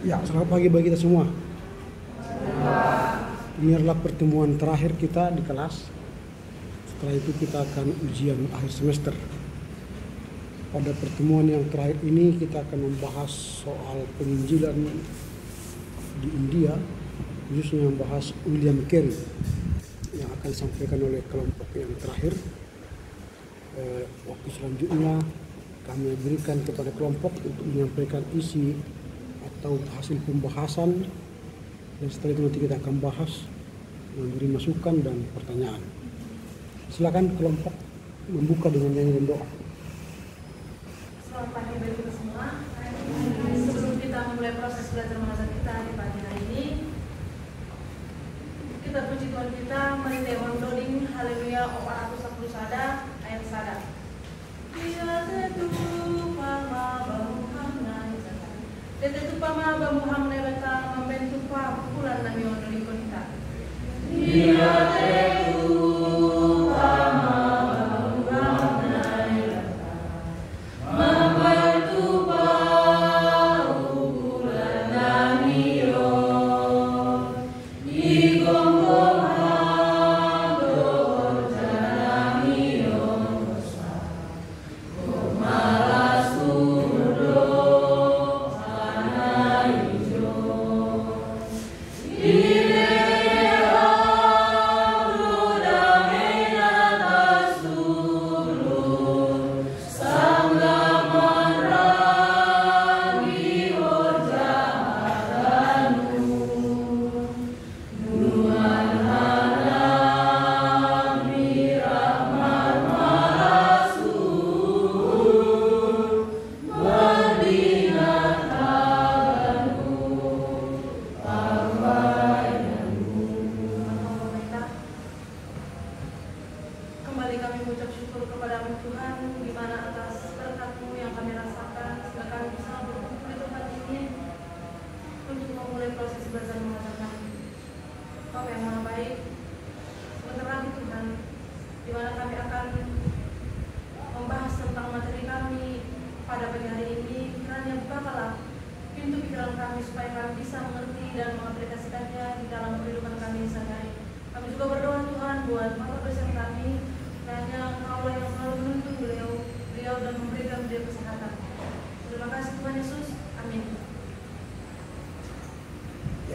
Ya, selamat pagi bagi kita semua. Ini adalah pertemuan terakhir kita di kelas. Setelah itu kita akan ujian akhir semester. Pada pertemuan yang terakhir ini kita akan membahas soal penginjilan di India, khususnya membahas William Carey yang akan disampaikan oleh kelompok yang terakhir. Waktu selanjutnya kami berikan kepada kelompok untuk menyampaikan isi atau hasil pembahasan, dan setelah itu nanti kita akan bahas, memberi masukan dan pertanyaan. Silakan kelompok membuka dengan nyanyi dan doa. Selamat pagi bagi kita semua. Sebelum kita memulai proses belajar mengajar kita di pagi hari ini, kita puji Tuhan kita, mari Dewan Doding, Haleluya, Opa Aku Sabtu Sada, ayat Sada. Dia tetu pama bamuhamna, dia tetu pama bamuhamna bata membentuk pa pukulan nami ondoli konita. Dia tetu pama bamuhamna bata membentuk pa pukulan nami on igonggo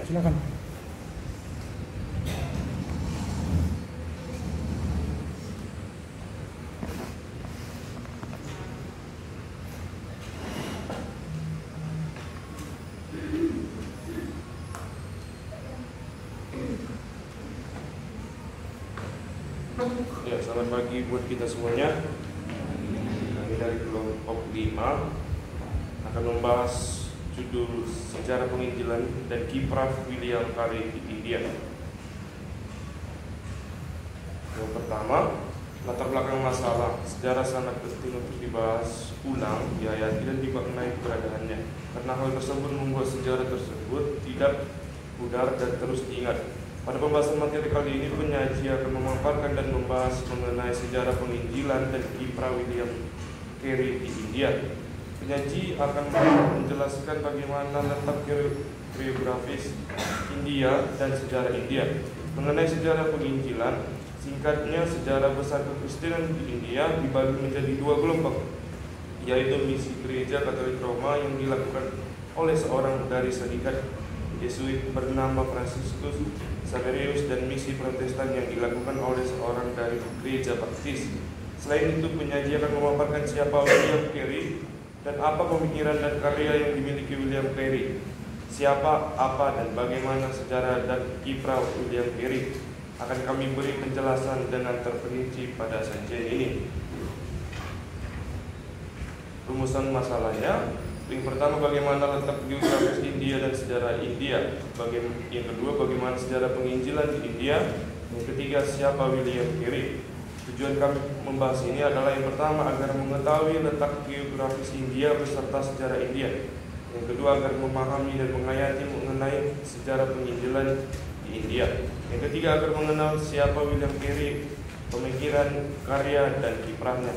Silakan. Ya, selamat pagi buat kita semuanya. Kami dari kelompok 5 akan membahas judul Sejarah Penginjilan dan Kiprah William Carey di India. Yang pertama, latar belakang masalah. Sejarah sangat penting untuk dibahas ulang, dihayati dan dimaknai keberadaannya, karena hal tersebut membuat sejarah tersebut tidak pudar dan terus diingat. Pada pembahasan materi kali ini, penyaji akan memaparkan dan membahas mengenai sejarah penginjilan dan kiprah William Carey di India. Penyaji akan menjelaskan bagaimana letak geografis India dan sejarah India. Mengenai sejarah penginjilan, singkatnya sejarah besar kekristenan di India dibagi menjadi dua kelompok, yaitu misi gereja Katolik Roma yang dilakukan oleh seorang dari sindikat Yesuit bernama Franciscus Xaverius, dan misi Protestan yang dilakukan oleh seorang dari gereja Baptis. Selain itu, penyaji akan memaparkan siapa William Carey dan apa pemikiran dan karya yang dimiliki William Carey. Siapa, apa, dan bagaimana sejarah dan kiprah William Carey akan kami beri penjelasan dengan terperinci pada sajian ini. Rumusan masalahnya: yang pertama, bagaimana letak geografis India dan sejarah India. Yang kedua, bagaimana sejarah penginjilan di India. Yang ketiga, siapa William Carey. Tujuan kami membahas ini adalah yang pertama, agar mengetahui letak geografis India beserta sejarah India. Yang kedua, agar memahami dan menghayati mengenai sejarah penginjilan di India. Yang ketiga, agar mengenal siapa William Carey, pemikiran, karya, dan kiprahnya.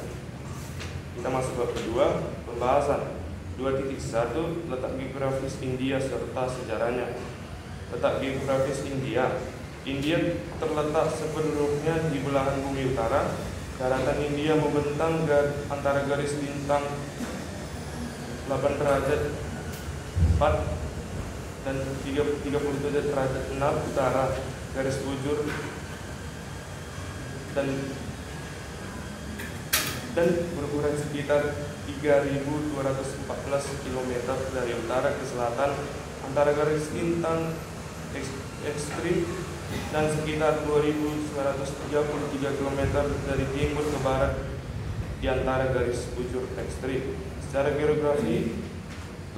Kita masuk bab kedua, pembahasan. 2.1 letak geografis India serta sejarahnya. Letak geografis India. India terletak sepenuhnya di belahan bumi utara. Daratan India membentang antara garis lintang 8 derajat 4 dan 37 derajat 6 utara garis bujur dan berukuran sekitar 3.214 km dari utara ke selatan antara garis lintang ekstrim dan sekitar 2.933 km dari timur ke barat di antara garis bujur ekstrim. Secara geografi,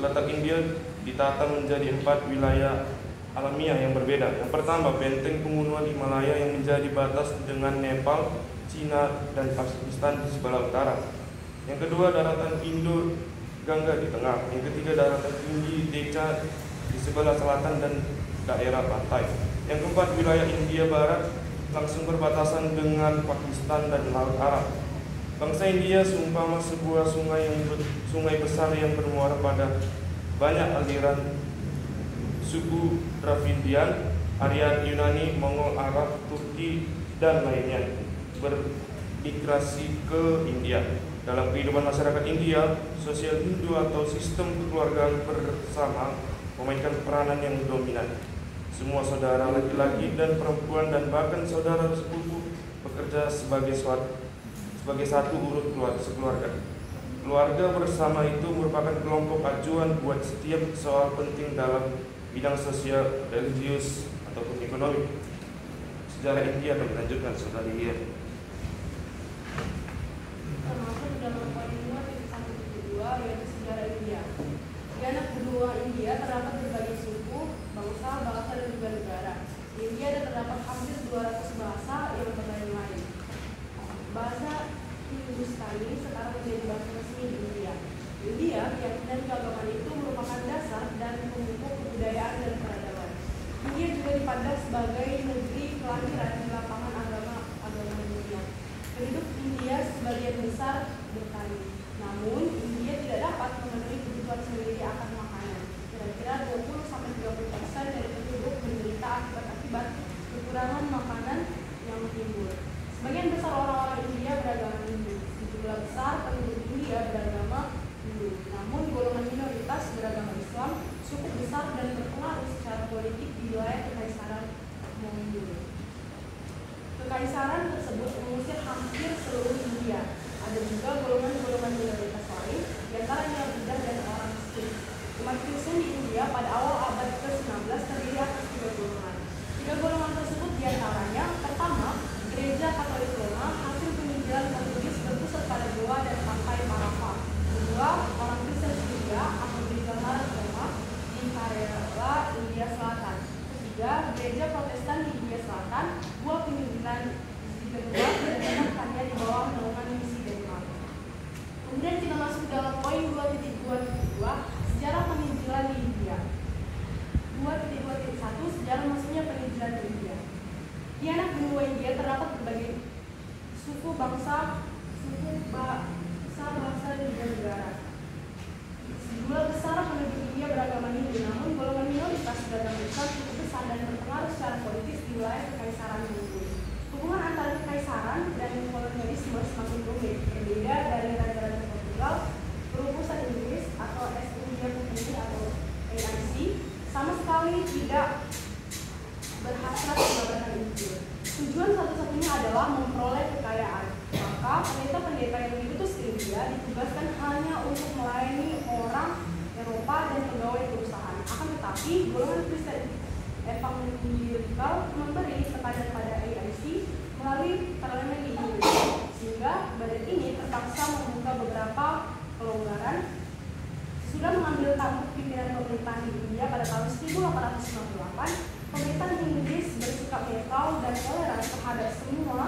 letak India ditata menjadi 4 wilayah alamiah yang berbeda. Yang pertama, benteng pembunuhan Himalaya yang menjadi batas dengan Nepal, Cina, dan Pakistan di sebelah utara. Yang kedua, daratan Indo-Gangga di tengah. Yang ketiga, daratan tinggi Decca di sebelah selatan dan daerah pantai. Yang keempat, wilayah India Barat langsung berbatasan dengan Pakistan dan Laut Arab. Bangsa India seumpama sebuah sungai besar yang bermuara pada banyak aliran suku Dravidian, Aryan, Yunani, Mongol, Arab, Turki, dan lainnya bermigrasi ke India. Dalam kehidupan masyarakat India, sosial Hindu atau sistem kekeluargaan bersama memainkan peranan yang dominan. Semua saudara laki-laki dan perempuan dan bahkan saudara sepupu bekerja sebagai satu urut sekeluarga. Keluarga bersama itu merupakan kelompok acuan buat setiap soal penting dalam bidang sosial, religius, ataupun ekonomi. Sejarah India akan dilanjutkan saudara Lia. Termasuk dalam poin 2.1.2 yaitu sejarah India. Di anak benua India terdapat berbagai suku, bangsa, bahasa, dan juga negara. Di India ada terdapat hampir 200 bahasa yang berlain-lain. Bahasa Hindustani sekarang menjadi bahasa resmi di India. Di India, keyakinan keagamaan itu merupakan dasar dan pemupuk kebudayaan dan peradaban. India juga dipandang sebagai negeri kelahiran di lapangan agama dunia. Penduduk India sebagian besar bertani. Namun, India tidak dapat memenuhi kebutuhan sendiri akan makanan. Kira-kira 20-30% dari penduduk menderita akibat kekurangan makanan yang timbul. Sebagian besar orang-orang India beragama Hindu. Sejumlah besar penduduk India beragama Hindu. Namun, golongan minoritas beragama Islam cukup besar dan berpengaruh secara politik di wilayah Kekaisaran Mongol. Kekaisaran tersebut mengusir hampir seluruh India. Ada juga golongan-golongan minoritas lain, di antaranya Buddha dan orang Muslim. Umat Kristen di India pada awal abad ke-19 terdiri atas 3 golongan. 3 golongan tersebut diantaranya, pertama, Gereja Katolik Roma hasil penginjilan Portugis berpusat pada Goa dan pantai Marafa. Kedua, orang Kristen India atau Gereja Marat Roma di Kerala, India Selatan. Ketiga, Gereja Protestan di India Selatan, 2 penginjilan di kedua dilaksanakannya di bawah naungan misi Denmark. Kemudian kita masuk dalam poin 2.2.2 sejarah penginjilan di India. 2.2.1 sejarah maksudnya penginjilan di India. Di anak benua India terdapat berbagai suku bangsa, dan juga negara. Jumlah besar penduduk India beragama Hindu, namun golongan minoritas beragama Islam cukup besar dan berpengaruh secara politis di wilayah Kekaisaran Mongol. Hubungan antara kekaisaran dan kolonialisme semakin rumit, berbeda dari raja-raja Portugal, berurusan Inggris atau East India Company atau AIC, sama sekali tidak berhasrat kebebasan Injil. Tujuan satu-satunya adalah memperoleh kekayaan. Maka pendeta-pendeta yang diutus ke India ditugaskan hanya untuk melayani orang Eropa dan pegawai perusahaan. Akan tetapi golongan Kristen evangelikal memberi tekanan pada AIC melalui parlemen di Inggris, sehingga badan ini terpaksa membuka beberapa pelonggaran. Sudah mengambil tampuk pimpinan pemerintahan di India pada tahun 1858. Pemerintahan Inggris bersikap netral dan toleran terhadap semua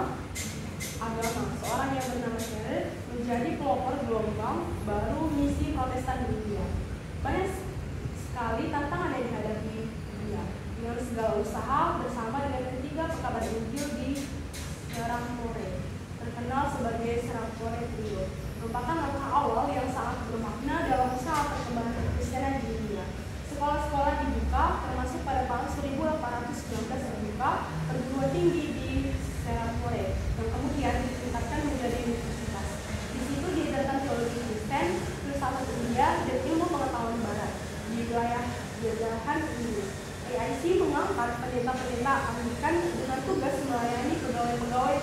agama. Seorang yang bernama Cheryl menjadi pelopor gelombang baru misi Protestan di India. Banyak sekali tantangan yang dihadapi India. Dengan segala usaha bersama dengan ketiga pekabar Injil di Serampore, terkenal sebagai Serampore Trio, merupakan langkah awal yang sangat bermakna dalam usaha perkembangan dan ilmu pengetahuan barat di wilayah jajahan Inggris. AIC mengangkat pendeta-pendeta Anglikan dengan tugas melayani pegawai-pegawai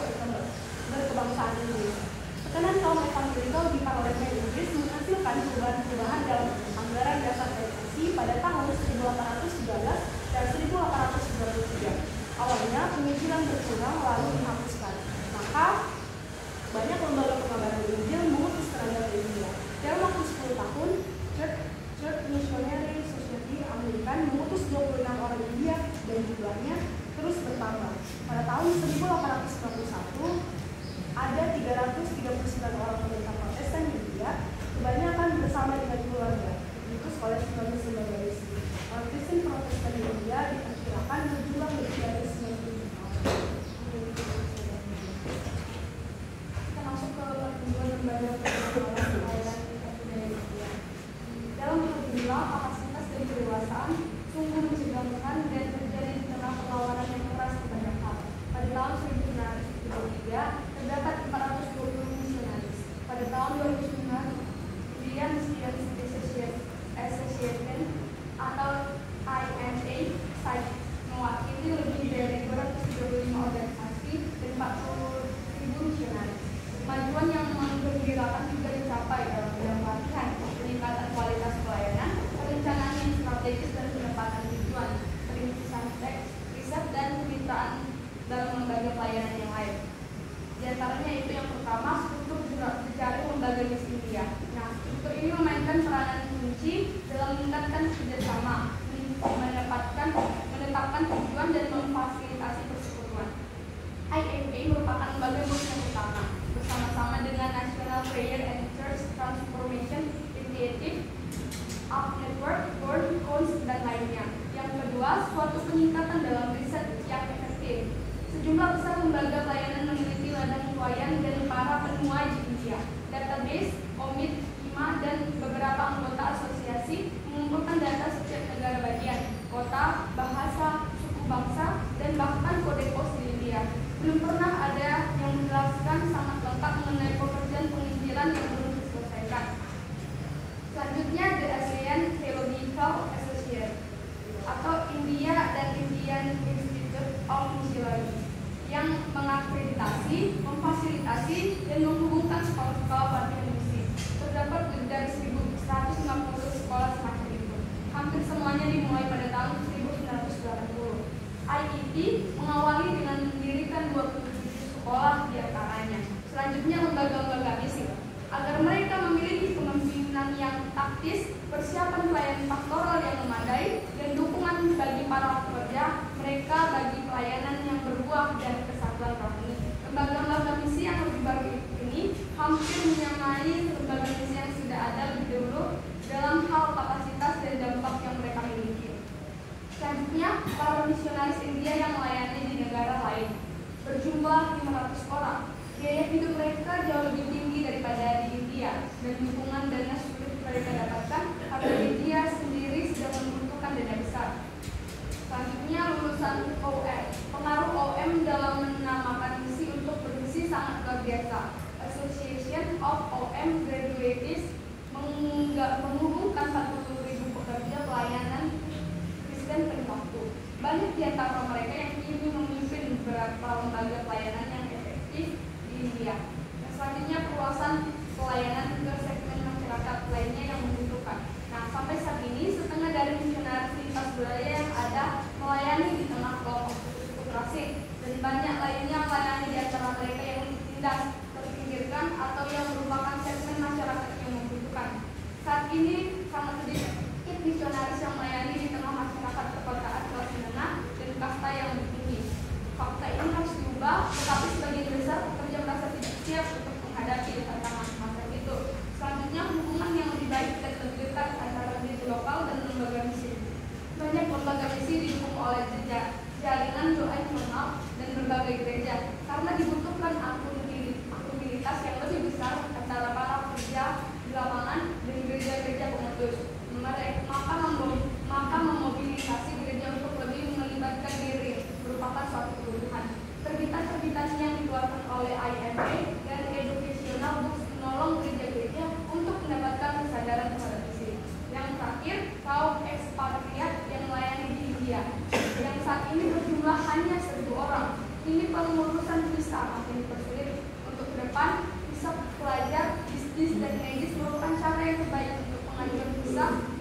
berkebangsaan Inggris. Tekanan kaum evangelikal di parlemen Inggris menghasilkan perubahan-perubahan dalam anggaran dasar AIC pada tahun 1813 dan 1893. Awalnya penginjilan berkurang lalu dihapuskan. Maka banyak lembaga pengabaran Injil mengutus tenaga ke India. Dalam waktu 10 tahun, Church Missionary Society Anglikan mengutus 26 orang India dan jumlahnya terus bertambah. Pada tahun 1891, ada 339 orang pendeta Protestan di India, kebanyakan bersama dengan keluarga, diutus oleh sebagai misi. Orang Kristen Protestan di India diperkirakan berjumlah lebih dari 90 orang. Kita masuk ke kedua lembaga pelayanan budaya India. Dalam jumlah kapasitas dan kedewasaan sungguh mencegahkan dan terjadi di tengah perlawanan yang keras kepada hal. Pada tahun 1973 terdapat 420 misionaris. Pada tahun 2009 Indian Christian Association atau IMA mewakili lebih dari 235 organisasi dan 40.000 misionaris. Kemajuan yang menggembirakan juga dicapai dalam bidang pelatihan, peningkatan kualitas pelayanan, perencanaan yang strategis dan penempatan tujuan, perintisan teks, riset dan kemitraan dalam lembaga pelayanan yang lain. Di antaranya itu yang pertama, struktur jejaring lembaga Miss India. Nah, struktur ini memainkan peranan kunci dalam meningkatkan kerjasama, menetapkan tujuan dan memfasilitasi persekutuan. IMA merupakan lembaga yang utama, bersama-sama dengan National Prayer and Church Transformation Initiative, Up Network, World Coast, dan lainnya. Yang kedua, suatu peningkatan dalam riset yang efektif. Sejumlah besar lembaga pelayanan meneliti ladang tuayan dan para penuai di India. Database, komit, IMA, dan beberapa anggota asosiasi mengumpulkan data setiap negara bagian, kota, bahasa, suku bangsa, dan bahkan kode pos di India. Belum pernah ada yang menjelaskan sangat lengkap mengenai pekerjaan penginjilan yang belum diselesaikan. Selanjutnya, The ASEAN Theological Association atau India dan Indian Institute of Missiology yang mengakreditasi, memfasilitasi, dan menghubungkan sekolah-sekolah pelatihan misi. Terdapat lebih dari 1.150 sekolah semacam itu. Hampir semuanya dimulai pada tahun 1980. IET mengawali dengan mendirikan 27 sekolah di antaranya. Selanjutnya lembaga-lembaga misi. Agar mereka memiliki kepemimpinan yang taktis, persiapan pelayanan pastoral yang memadai, dan dukungan bagi para pekerja mereka bagi pelayanan yang berbuah dan kesatuan rohani. Lembaga-lembaga misi yang lebih baru ini hampir menyamai lembaga misi yang sudah ada lebih dahulu dalam hal kapasitas dan dampak yang mereka miliki. Selanjutnya, para misionaris India yang melayani di negara lain berjumlah 500 orang. Biaya hidup mereka jauh lebih tinggi daripada di India, dan dukungan dana sulit mereka dapatkan karena India sendiri sedang membutuhkan dana besar. Selanjutnya, lulusan OM. Pengaruh OM dalam menamakan misi untuk bermisi sangat luar biasa. Association of OM Graduates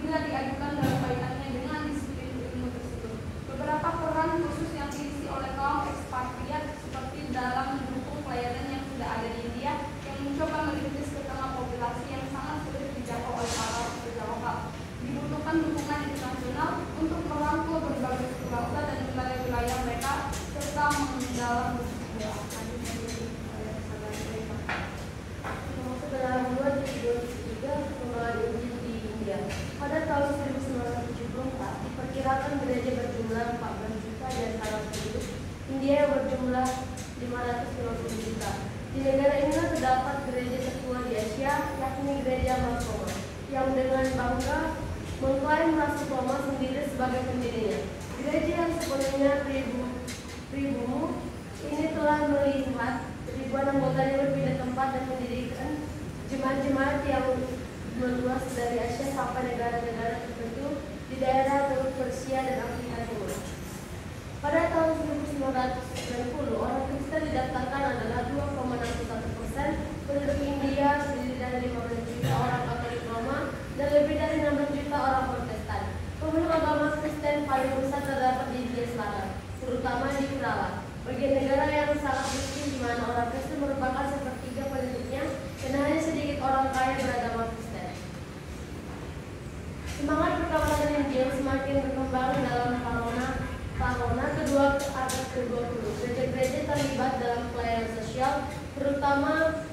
bila diajukan dalam kaitannya dengan disiplin ilmu tersebut. Beberapa peran khusus yang diisi oleh kaum ekspatriat seperti dalam mendukung pelayanan yang sudah ada di India yang mencoba merintis ke tengah populasi yang sangat sulit dijangkau oleh para pekerja lokal. Dibutuhkan dukungan internasional untuk merangkul berbagai suku bangsa dan wilayah-wilayah mereka serta mendalam Dalam 2023 perkembangan Injil di India. Pada tahun 1974 diperkirakan gereja berjumlah 14 juta dan salah penduduk. India yang berjumlah 550 juta. Di negara inilah terdapat gereja tertua di Asia, yakni Gereja Martoma, yang dengan bangga mengklaim Rasulullah sendiri sebagai pendirinya. Gereja yang sepenuhnya pribumi ini telah melihat ribuan anggotanya berpindah tempat dan mendirikan jemaat-jemaat yang meluas dari Asia sampai negara-negara tertentu di daerah Teluk Persia dan Afrika Timur. Pada tahun 1990, orang Kristen didaftarkan adalah 2,61%, penduduk India terdiri dari 15 juta orang Katolik Roma dan lebih dari 16 juta orang Protestan. Pemeluk agama Kristen paling besar terdapat di India Selatan, terutama di Kerala, bagian negara yang sangat miskin di mana orang Kristen merupakan sepertiga penduduknya dan hanya sedikit orang kaya beragama Kristen. Semangat perkembangan Injil semakin berkembang dalam tahun kedua abad ke-20. Gereja-gereja terlibat dalam pelayanan sosial, terutama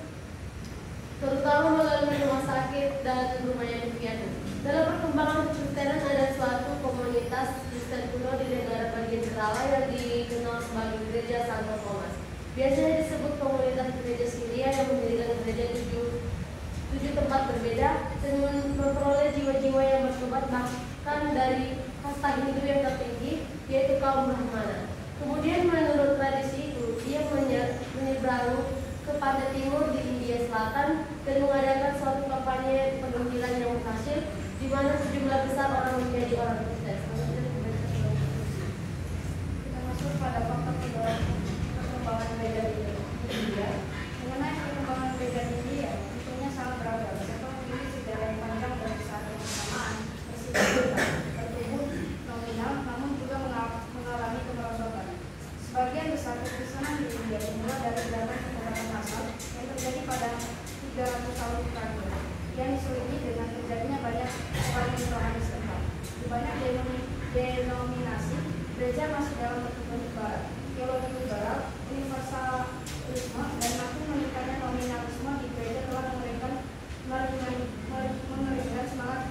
melalui rumah sakit dan rumah yatim. Dalam perkembangan Kekristenan ada suatu komunitas Kristen kuno di negara bagian Kerala yang dikenal sebagai Gereja Santo Thomas. Biasanya disebut komunitas gereja Syria yang mendirikan gereja tujuh tempat berbeda dan memperoleh jiwa-jiwa yang bertobat bahkan dari kasta Hindu yang tertinggi, yaitu kaum Brahmana. Kemudian menurut tradisi itu, dia menyeberang ke pantai timur di India Selatan dan mengadakan suatu kampanye penginjilan yang berhasil, di mana sejumlah besar orang menjadi orang Kristen. Kita masuk pada faktor perkembangan gereja di India. Mengenai perkembangan gereja di India, tentunya sangat beragam. Serta memiliki sejarah yang panjang dan saat yang bersamaan bertumbuh nominal, namun juga mengalami kemerosotan. Sebagian besar kekristenan di India dimulai dari gerakan pemberontakan massal yang terjadi pada 300 tahun terakhir, yang diselingi dengan terjadinya banyak orang rohani setempat. Di banyak denominasi, gereja masih dalam bentuk barat, teologi liberal, universalisme, dan makin meningkatnya nominalisme di gereja telah mengeringkan semangat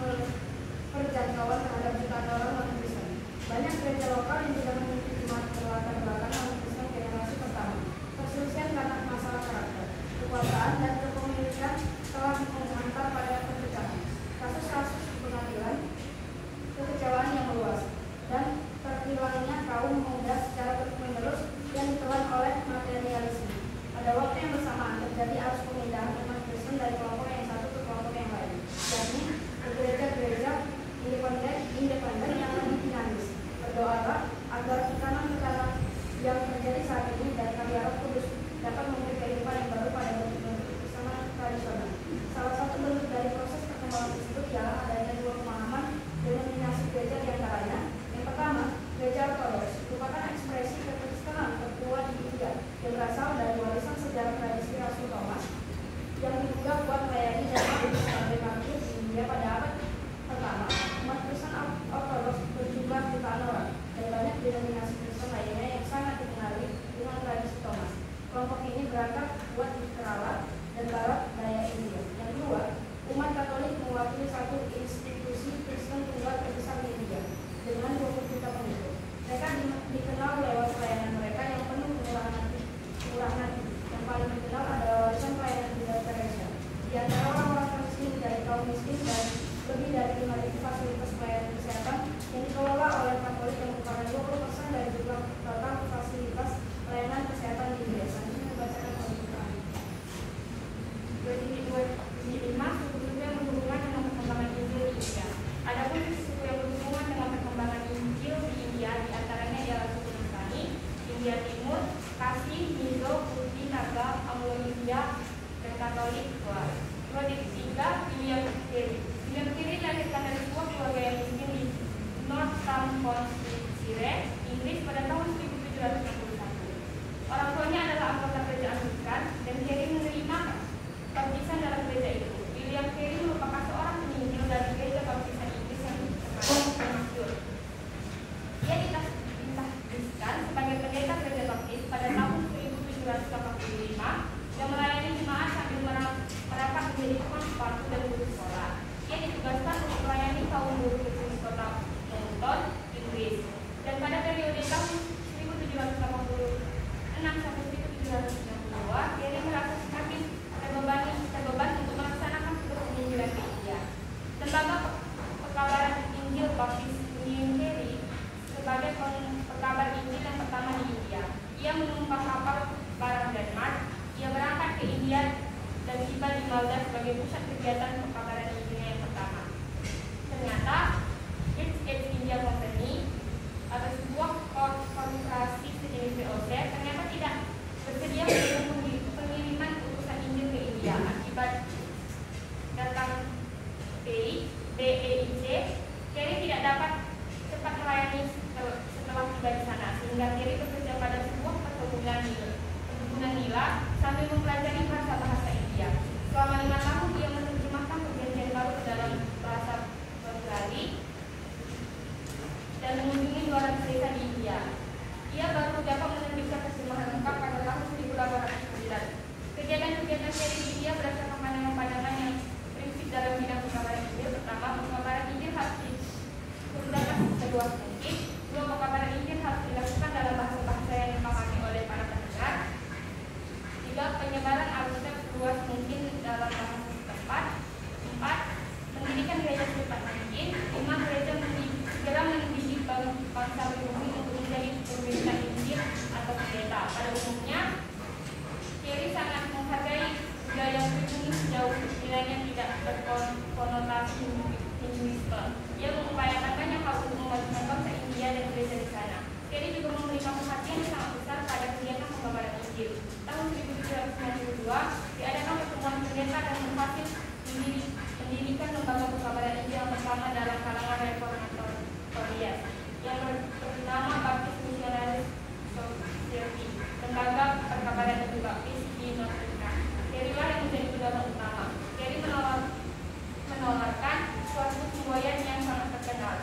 perjangkauan terhadap jutaan orang non-Kristen. Banyak gereja lokal yang tidak memiliki jemaat berlatar belakang non-Kristen generasi pertama. Perselisihan karena masalah karakter, kekuasaan, dan kepemilikan telah menghantar pada perpecahan. Kasus-kasus pengadilan, kekecewaan yang meluas, dan terhilangnya kaum muda secara terus-menerus yang ditelan oleh materialisme. Pada waktu yang Confederacy, Inggris pada tahun 1761. Orang tuanya adalah anggota gereja Anglikan dan Carey menerima baptisan dalam gereja itu. William Carey merupakan seorang penginjil dari gereja baptisan Inggris yang masyhur. Ia ditahbiskan sebagai pendeta gereja baptis pada tahun 1785 yang melayani jemaat sambil merapat menjadi tukang sepatu dan guru sekolah. Ia ditugaskan untuk melayani kaum buruh kecil di kota Moulton, Inggris. Dan pada periode tahun 1786 sampai 1792, Carey merasa semakin terbeban untuk melaksanakan tugas penginjilan ke India. Lembaga Pekabaran Injil Baptis William Carey sebagai pekabar Injil yang pertama di India. Ia menumpang kapal barang Denmark. Ia berangkat ke India dan tiba di Malta sebagai pusat kegiatan pekabaran Injilnya yang pertama. Ternyata British East India Company atau sebuah korporasi sejenis VOC ternyata tidak bersedia mendukung pengiriman utusan Injil ke India. Akibat datang BEIC, Carey tidak dapat cepat melayani setelah tiba di sana, sehingga Carey bekerja pada sebuah perkebunan nila sambil mempelajari bahasa-bahasa India. Selama 5 tahun ia menerjemahkan perjanjian baru ke dalam bahasa Bengali dan mengunjungi 200 desa di India. Ia baru dapat menerbitkan terjemahan lengkap pada tahun 1809. Kegiatan-kegiatan Carey di India berdasarkan pandangan-pandangan yang prinsip dalam bidang pekabaran Injil. Pertama, pekabaran Injil harus dikerjakan seluas mungkin. Dua, pekabaran Injil harus dilakukan dalam bahasa-bahasa yang dipahami oleh para pendengar. Tiga, penyebaran Alkitab seluas mungkin dalam bahasa setempat. 4, pendidikan gereja secepat mungkin. 5, gereja segera mendidik bangsa pribumi untuk menjadi pemberitaan Injil atau pendeta. Pada umumnya, Carey sangat menghargai budaya pribumi sejauh nilainya tidak berkonotasi Hinduisme. Ia mengupayakan banyak hal untuk memajukan bangsa India dan gereja di sana. Carey juga memberikan perhatian yang sangat besar pada kegiatan pekabaran Injil. Tahun 1792 diadakan pertemuan pendeta dan menghasil mendirikan lembaga pekabaran Injil yang pertama dalam kalangan reformatorias yang bernama Baptist Missionary Society, lembaga perkabaran Injil Baptis di North America. Carey lah yang menjadi pendorong utama. Carey menawarkan suatu semboyan yang sangat terkenal,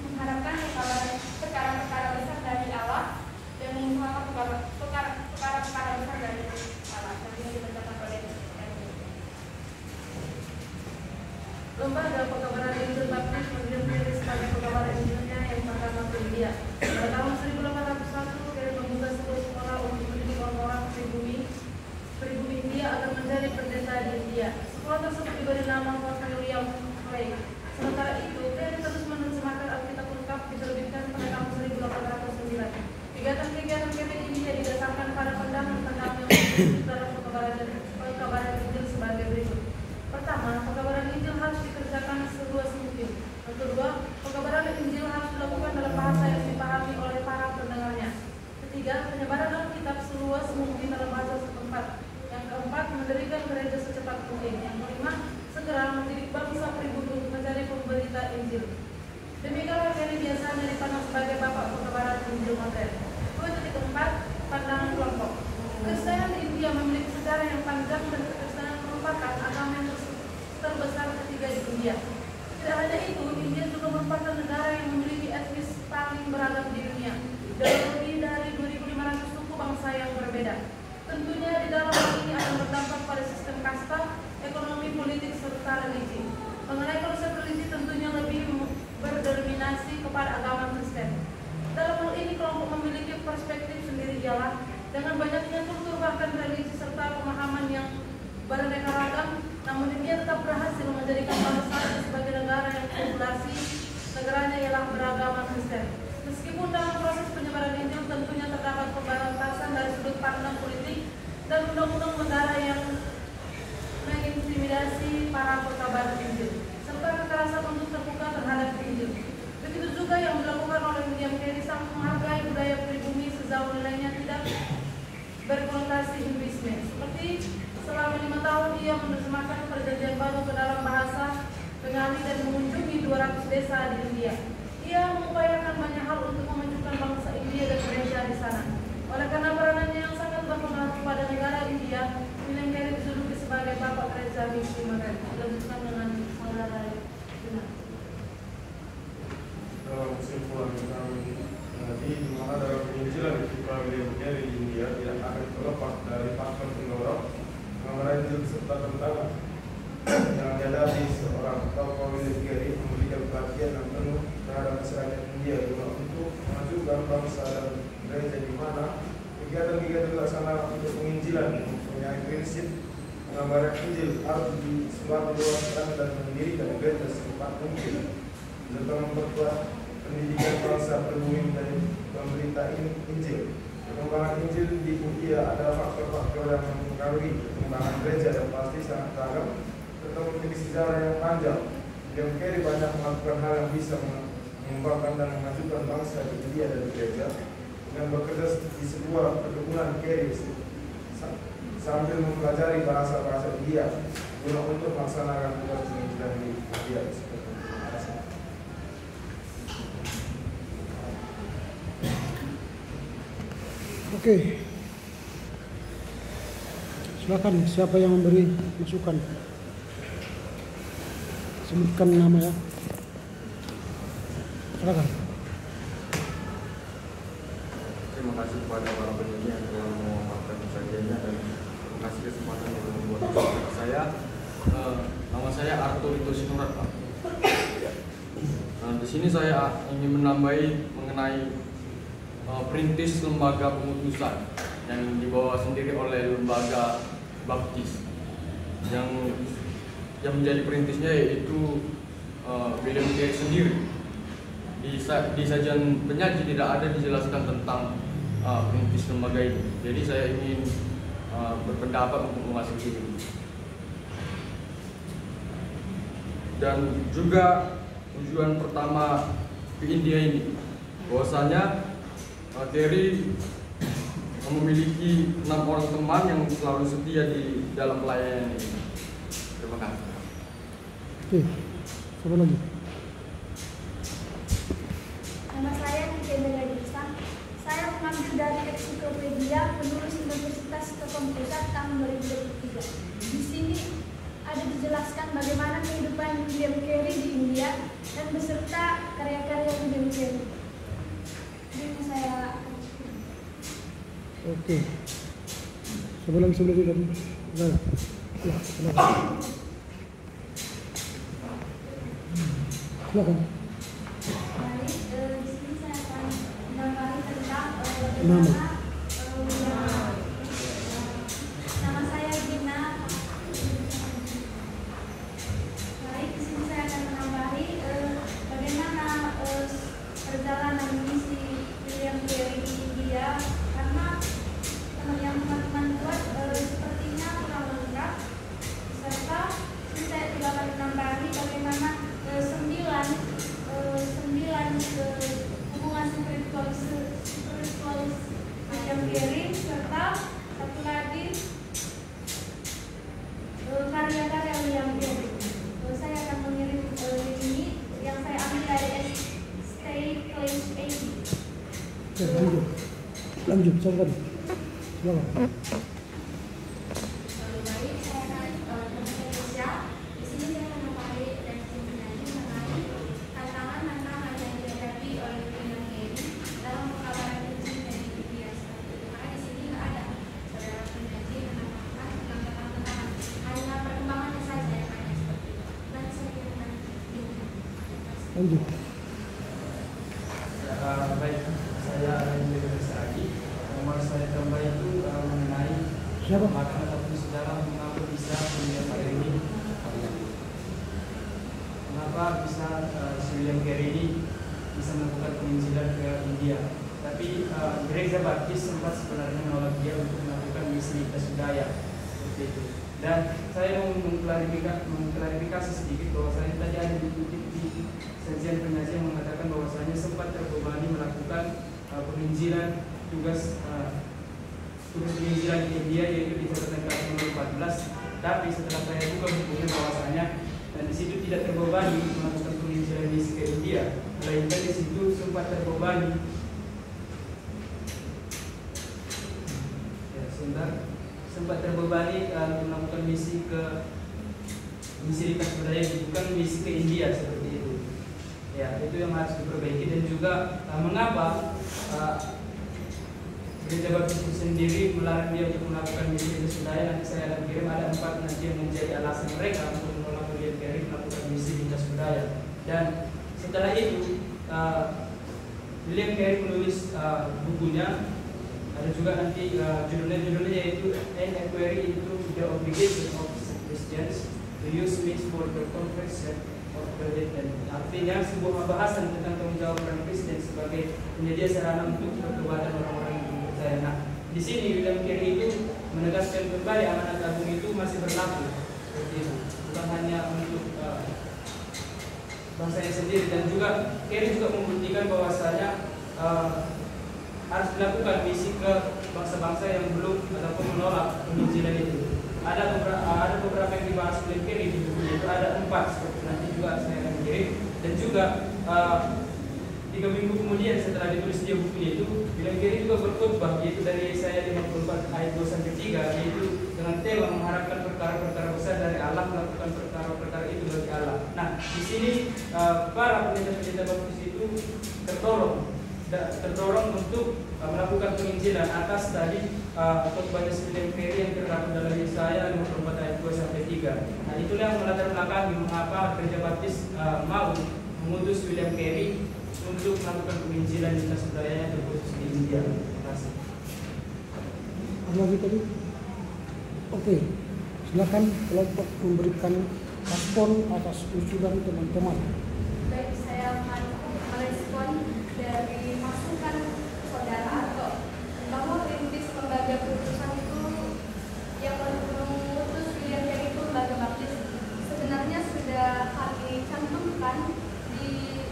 mengharapkan perkara-perkara besar dari Allah dan mengusahakan perkara-perkara besar dari Allah. Nanti dibacakan oleh Lembaga Pekabaran Injil Baptis berdiri sebagai pekabaran Injilnya yang pertama ke India. Pada tahun 1801, Carey membuka sebuah sekolah untuk mendidik orang-orang pribumi India agar menjadi pendeta di India. Sekolah tersebut diberi nama Hotel William Clay. Sementara itu, Carey terus menerjemahkan Alkitab lengkap diterbitkan pada tahun 1809. Kegiatan-kegiatan Carey di India didasarkan pada pandangan-pandangan yang dalam pekabaran Injil sebagai berikut. Pertama, pekabaran Injil harus dikerjakan seluas mungkin. Yang kedua, pekabaran Injil harus dilakukan dalam bahasa yang dipahami oleh para pendengarnya. Ketiga, penyebaran Alkitab seluas mungkin dalam bahasa setempat. Yang keempat, mendirikan gereja secepat mungkin. Yang kelima, segera mendidik bangsa pribumi untuk menjadi pemberita Injil. Demikianlah Carey biasanya dipandang sebagai bapak pekabaran Injil modern. 2.4, pandangan kelompok. Kekristenan di India memiliki sejarah yang panjang dan kekristenan merupakan agama yang terbesar ketiga di dunia. Tidak hanya itu, India juga merupakan negara yang memiliki etnis paling beragam di dunia, dan lebih dari 2.500 suku bangsa yang berbeda. Tentunya di dalam hal ini akan berdampak pada sistem kasta, ekonomi, politik, serta religi. Mengenai konsep religi tentunya lebih berdominasi kepada agama Kristen. Dalam hal ini kelompok memiliki perspektif sendiri ialah dengan banyaknya kultur bahkan religi serta pemahaman yang beraneka ragam, namun India tetap berhasil menjadikan bangsa sebagai negara yang populasi negaranya ialah beragama Kristen. Meskipun dalam proses penyebaran Injil tentunya terdapat pembatasan dari sudut pandang politik dan undang-undang negara yang mengintimidasi para pekabar Injil, serta kekerasan untuk terbuka terhadap Injil. Begitu juga yang dilakukan oleh William Carey sang menghargai budaya pribumi sejauh nilainya tidak berkonotasi Hinduisme. Seperti selama 5 tahun ia menerjemahkan perjanjian baru ke dalam bahasa Bengali dan mengunjungi 200 desa di India. Ia mengupayakan banyak hal untuk memajukan bangsa India dan gereja di sana. Oleh karena peranannya yang sangat berpengaruh pada negara India, William Carey dijuluki sebagai Bapak Gereja Misi Modern. Dilanjutkan dengan saudara Gina. Dalam kesimpulan kami tadi, di mana dalam penginjilan kita William Carey di India tidak akan terlepas dari faktor pendorong pengembangan Injil serta tantangan yang dihadapi seorang tokoh William Carey memberikan perhatian yang penuh terhadap masyarakat India juga untuk memajukan bangsa dan gereja di mana kegiatan-kegiatan dilaksanakan untuk penginjilan mempunyai prinsip pengambaran Injil harus disebarluaskan dan mendirikan gereja secepat mungkin serta memperkuat pendidikan bangsa berbumi dari pemberita Injil. Pengembangan Injil di India adalah faktor-faktor yang mempengaruhi pengembangan gereja dan pasti sangat beragam serta memiliki sejarah yang panjang. William Carey banyak melakukan hal yang bisa mengembangkan dan memajukan bangsa di India dan gereja dengan bekerja di sebuah perkebunan Carey sambil mempelajari bahasa-bahasa India guna untuk melaksanakan tugas penginjilan di India. Oke. Silakan siapa yang memberi masukan. Sebutkan nama ya. Silakan. Terima kasih kepada para penyanyi yang telah memaparkan sajiannya dan terima kasih kesempatan yang membuat saya. Nama saya Arthur Ito Sinurat, Pak. Di sini saya ingin menambahi mengenai perintis lembaga pemutusan yang dibawa sendiri oleh lembaga baptis yang menjadi perintisnya yaitu William Carey sendiri. Di sajian penyaji tidak ada dijelaskan tentang perintis lembaga ini. Jadi saya ingin berpendapat untuk memasuki ini. Dan juga tujuan pertama ke India ini, bahwasanya Carey memiliki 6 orang teman yang selalu setia di dalam pelayanan ini. Terima kasih. Oke, siapa lagi? Nama saya Nikenda Gadisa. Saya mengambil dari ensiklopedia penulis Universitas Pusat tahun 2023. Di sini ada dijelaskan bagaimana kehidupan William Carey di India dan beserta karya-karya William Carey. Ini saya. Oke. Sebelum itu tadi. Nah, ya, silakan. Silakan. Baik, di sini saya akan menambahkan tentang Nama. nama saya Gina. Baik, di sini saya akan menambahi bagaimana perjalanan misi William Carey di India, karena yang teman-teman buat sepertinya kurang lengkap, serta saya juga akan menambahi bagaimana sembilan hubungan spiritual William Carey, serta satu lagi karya-karya William Carey. Saya akan mengirim ini yang saya ambil dari Stay Claims 80. Ya, lanjut, silakan. Silakan. Baik, saya akan Indonesia. Di sini saya akan membahas reaksi penyanyi mengenai tantangan-tantangan yang dihadapi oleh William Carey dalam pengabaran Injil dari India. Karena di sini nggak ada saudara penyanyi menambahkan tentang tantangan-tantangan, hanya perkembangannya saja yang ada seperti itu. Dan saya kira Lanjut. Baik, saya Indonesia lagi. Nomor saya tambah itu mengenai Siapa? latar ataupun sejarah mengapa bisa William Carey ini, mengapa bisa William Carey ini bisa melakukan penginjilan ke India. Tapi gereja baptis sempat sebenarnya menolak dia untuk melakukan misi kasudaya seperti itu. Dan saya mau mengklarifikasi sedikit bahwasanya tadi ada dikutip di sajian penyaji yang mengatakan bahwasanya sempat terbebani melakukan penginjilan tugas penginjilan di India, yaitu di catatan kaki nomor 14. Tapi setelah saya juga menghubungi bahwasanya dan di situ tidak terbebani melakukan penginjilan misi ke India, melainkan di situ sempat terbebani. Ya, sempat terbebani untuk melakukan misi lintas budaya, bukan misi ke India seperti itu. Ya, itu yang harus diperbaiki. Dan juga mengapa Gereja Baptis itu sendiri melarang dia untuk melakukan misi lintas budaya. Nanti saya akan kirim ada 4 nanti yang menjadi alasan mereka untuk menolak William Carey melakukan misi lintas budaya. Dan setelah itu William Carey menulis bukunya. Ada juga nanti judulnya yaitu An Inquiry into the Obligation of Christians to Use Means for the Confession of the Dead. Artinya sebuah bahasan tentang tanggung jawab orang Kristen sebagai penyedia sarana untuk pertobatan orang-orang yang percaya. Nah, di sini William Carey itu menegaskan kembali amanat agung itu masih berlaku seperti itu, bukan hanya untuk bangsanya sendiri. Dan juga Carey juga membuktikan bahwasanya harus dilakukan misi ke bangsa-bangsa yang belum ataupun menolak penginjilan itu. Ada beberapa yang dibahas oleh Carey di bukunya itu, ada 4 seperti nanti juga saya akan kirim. Dan juga 3 minggu kemudian setelah ditulis dia bukunya itu, William Carey juga berkhotbah, yaitu dari Yesaya 54 ayat 2-3, yaitu dengan tema mengharapkan perkara-perkara besar dari Allah, melakukan perkara-perkara itu bagi Allah. Nah, di sini para pendeta-pendeta baptis itu terdorong untuk melakukan penginjilan atas tadi khotbah William Carey yang terdapat dalam Yesaya 54 ayat 2-3. Nah, itulah yang melatar belakangi mengapa Gereja Baptis mau mengutus William Carey untuk melakukan penginjilan lintas budaya terkhusus di India. Terima kasih. Ada lagi tadi? Oke, silakan kelompok memberikan respon atas usulan teman-teman. Baik, saya akan merespon dari masukan saudara Arto bahwa perintis lembaga keputusan itu yang mengutus William Carey itu lembaga baptis sebenarnya sudah kami cantumkan di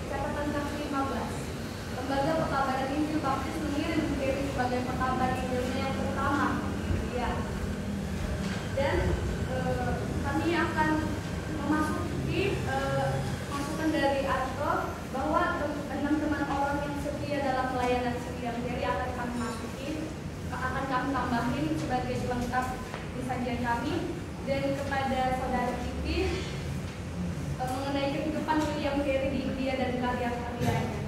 catatan kaki 15. Lembaga Pekabaran Injil Baptis mengirim Carey sebagai pekabar Injilnya yang pertama, ya. Dan kami akan memasuki masukan dari Arto bahwa teman-teman orang yang setia dalam pelayanan William Carey akan kami masuki, akan kami tambahin sebagai pelengkap di sajian kami. Dan kepada saudara Kiki mengenai kehidupan William Carey di India dan karya-karyanya,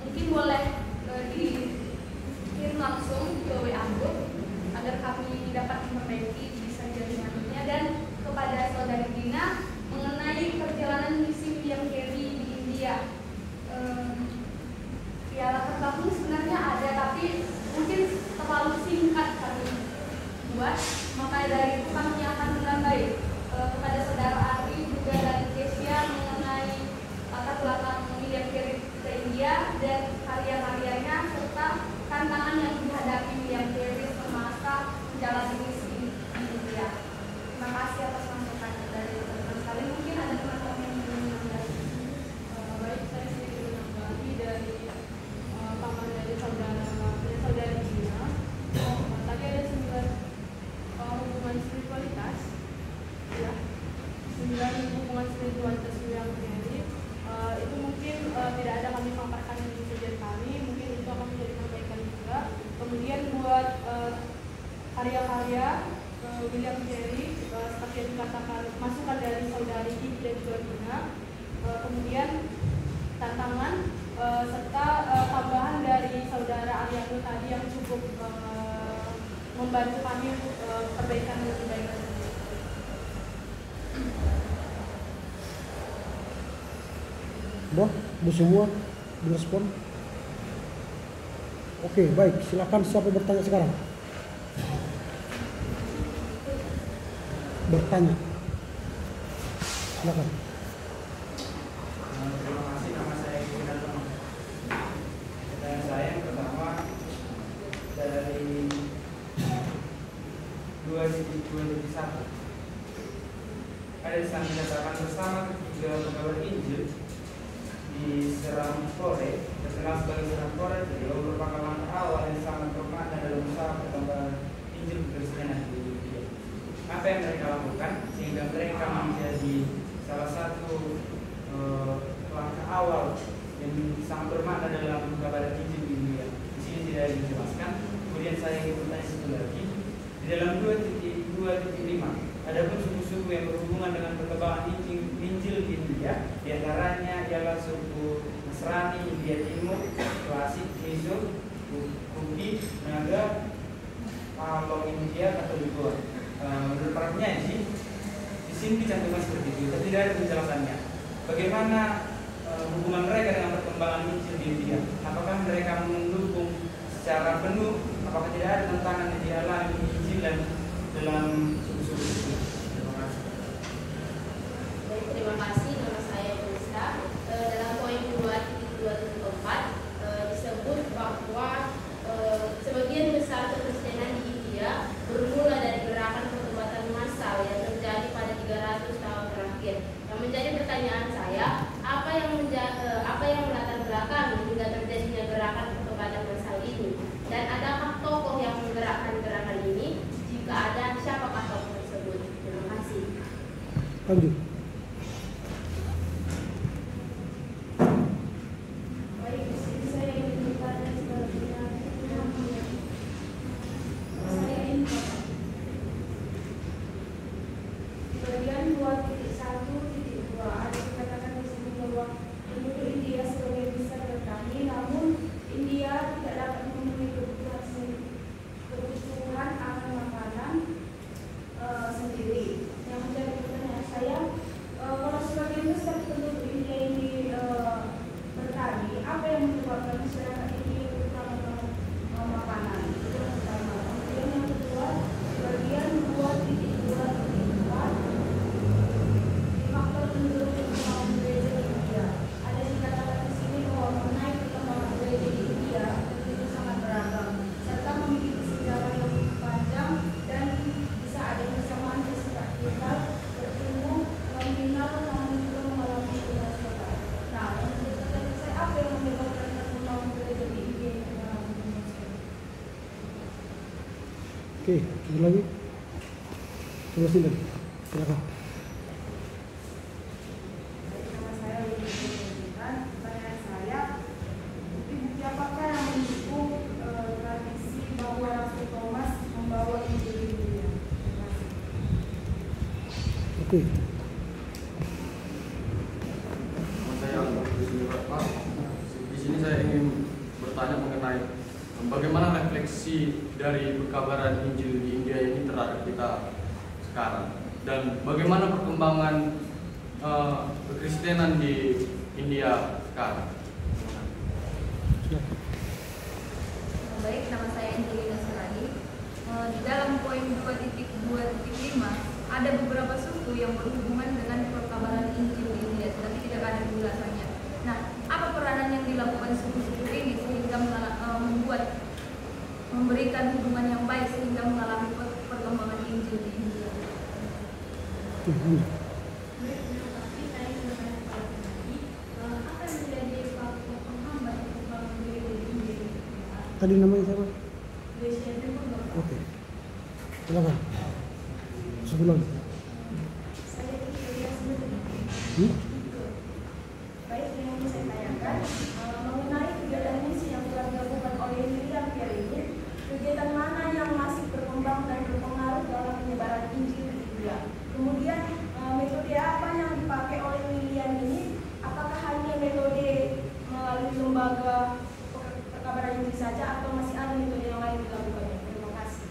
mungkin boleh dikirim langsung ke WA group agar kami dapat memperbaiki di sajian selanjutnya. Dan kepada saudari Dina mengenai perjalanan misi William Carey di India, ya latar belakang sebenarnya ada, tapi mungkin terlalu singkat kami buat, maka dari itu kami akan menambahi kepada saudara Ari juga dan Kesia mengenai latar belakang William Carey ke India dan karya-karyanya serta tantangan yang dihadapi William Carey semasa menjalani misi di India. Terima kasih atas masukan dari teman-teman sekalian. Mungkin ada teman-teman yang ingin menambahkan. Baik, saya sedikit menambahkan dari paman dari saudari Dina. Tadi ada 9 hubungan spiritualitas, ya, 9 hubungan spiritualitas William Carey. Itu mungkin tidak ada kami paparkan di sajian kami, mungkin itu akan menjadi perbaikan juga. Kemudian buat karya-karya William Carey, seperti yang dikatakan masukan dari saudari Kiki dan juga Dina. Kemudian tantangan serta tambahan dari saudara Ariando tadi yang cukup membantu kami perbaikan lebih baik lagi. Udah semua direspon? Oke, baik. Silakan siapa yang bertanya sekarang? Bertanya. Silakan. Terima kasih, nama saya Kiki. Dan saya yang pertama dari 2:21. Ada di sana dikatakan bersama ketiga pekabar Injil di Serang Flore, terkenal sebagai Serang Flore, beliau merupakan langkah awal yang sangat bermakna dalam usaha perkembangan Injil Kekristenan di India. Apa yang mereka lakukan sehingga mereka menjadi salah satu langkah awal yang sangat bermakna dalam kabar Injil di dunia. Di sini tidak dijelaskan. Kemudian saya ingin bertanya satu lagi. Di dalam 2.5 adapun suku-suku yang berhubungan dengan perkembangan Injil di India, diantaranya ialah suku Nasrani, India Timur, Klasik, Mizo, Kuki, Naga, Palong India, Katolik. Menurut para penyaji, di sini dicantumkan seperti itu, tapi tidak ada penjelasannya. Bagaimana hubungan mereka dengan perkembangan Injil di India? Apakah mereka mendukung secara penuh? Apakah tidak ada tantangan yang dialami Injil dalam suku-suku itu? Terima kasih. Baik, terima kasih. Nama saya Melissa. Dalam poin 2.2.4 disebut bahwa sebagian besar kekristenan di India bermula dari gerakan pertobatan massal yang terjadi pada 300 tahun terakhir. Yang menjadi pertanyaan saya, apa yang melatar belakangi hingga terjadinya gerakan pertobatan massal ini? Dan adakah tokoh yang menggerakkan gerakan ini? Jika ada, siapakah tokoh tersebut? Terima kasih. Lanjut. Baik, di sini saya ingin bertanya sebaliknya. Saya ingin di bagian 2.1.2 ada dikatakan di sini bahwa penduduk India sebagai besar bertani, namun India tidak dapat memenuhi kebutuhan akan makanan sendiri. Yang menjadi pertanyaan saya, kalau sebagian besar penduduk India ini bertani, apa yang menyebabkan masyarakat ini kekurangan makanan? Itu yang pertama. Kemudian yang kedua, bagian 2.2.4 faktor penduduk perkembangan gereja di India. Ada dikatakan di sini bahwa mengenai perkembangan gereja di India itu sangat beragam serta memiliki sejarah yang panjang dan bisa ada persamaan kita bertumbuh nominal namun juga mengalami perubahan total. Nah, yang menjadi saya apa yang menyebabkan perkembangan gereja di India yang mengalami perubahan? Oke, ada lagi? Coba sini, silakan. Nama saya Lili Menunjukkan. Pertanyaan saya, bukti apakah yang mendukung tradisi bahwa Rasul Thomas membawa Injil di dunia? Terima kasih. Oke. Di sini saya ingin bertanya mengenai bagaimana refleksi dari perkabaran Injil di India ini terhadap kita sekarang, dan bagaimana perkembangan kekristenan di India sekarang. Baik, nama saya Angelina Serani. Di dalam poin 2.2.5 ada beberapa suku yang berhubungan dengan perkabaran Injil di India, tetapi tidak ada penjelasannya. Nah, apa peranan yang dilakukan suku-suku ini sehingga memberikan hubungan yang baik sehingga mengalami perkembangan Injil di India? Tapi saya ingin bertanya kepada penyanyi, apa yang menjadi faktor penghambat perkembangan gereja di India? Tadi namanya siapa? Gereja Timur, Bapak. Oke. Silakan. Sebelum. Saya tidak Hmm? baik, yang ingin saya tanyakan mengenai kegiatan misi yang telah dilakukan oleh William Carey ini, kegiatan mana yang masih berkembang dan berpengaruh dalam penyebaran Injil di India? Kemudian metode apa yang dipakai oleh William ini? Apakah hanya metode melalui lembaga perkabaran Injil saja atau masih ada metode yang lain dilakukannya? Terima kasih.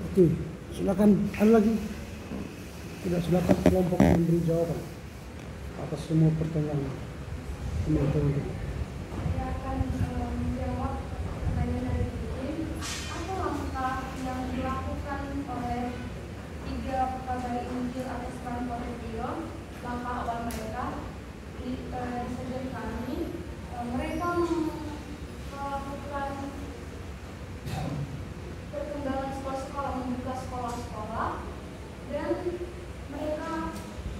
Oke, silakan. Ada lagi? Tidak, silakan kelompok memberi jawaban atas semua pertanyaan teman-teman. Saya akan menjawab pertanyaan dari tim. Apa langkah yang dilakukan oleh 3 pekabari Injil atau Stanford Region? Langkah awal mereka di sejak kami, mereka melakukan perkembangan sekolah-sekolah, membuka sekolah-sekolah, dan mereka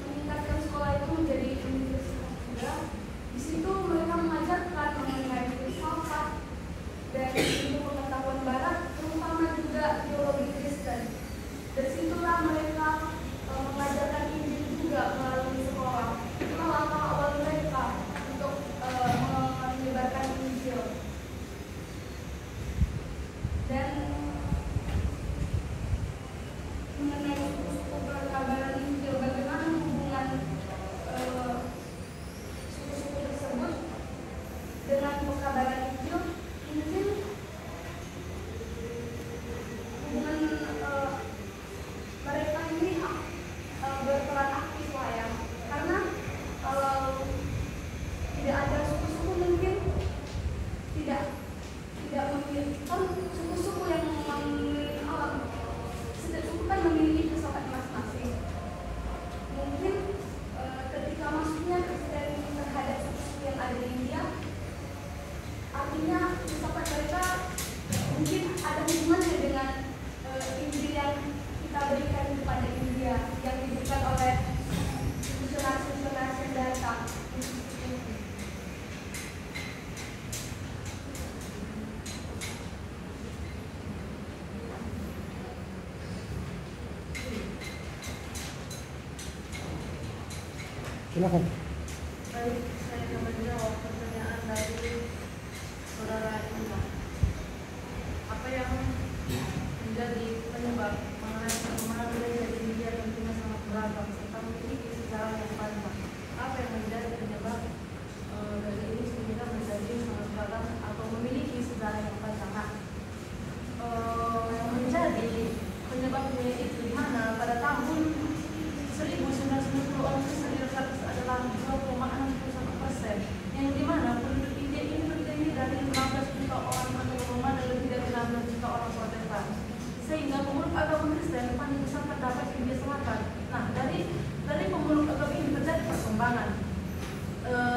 meningkatkan sekolah itu menjadi universitas juga. Di situ mereka mengajarkan mengenai filsafat dan ilmu pengetahuan barat, terutama juga teologi Kristen. Dari situlah mereka mengajarkan Injil juga melalui sekolah. Itulah langkah awal mereka untuk Silakan. Baik, saya akan menjawab pertanyaan dari saudara Ima. Apa yang menjadi penyebab mengenai perkembangan gereja di India tentunya sangat beragam serta memiliki sejarah yang panjang. Apa yang menjadi penyebab dari ini sehingga menjadi sangat beragam atau memiliki sejarah yang panjang? Yang menjadi penyebabnya itu di mana pada tahun 1990 orang Kristen di Jakarta adalah 2,61%, yang di mana penduduk India ini terdiri dari 15 juta orang Katolik Roma dan lebih dari 16 juta orang Protestan, sehingga pemeluk agama Kristen paling besar terdapat di India Selatan. Nah, dari pemeluk agama ini terjadi perkembangan,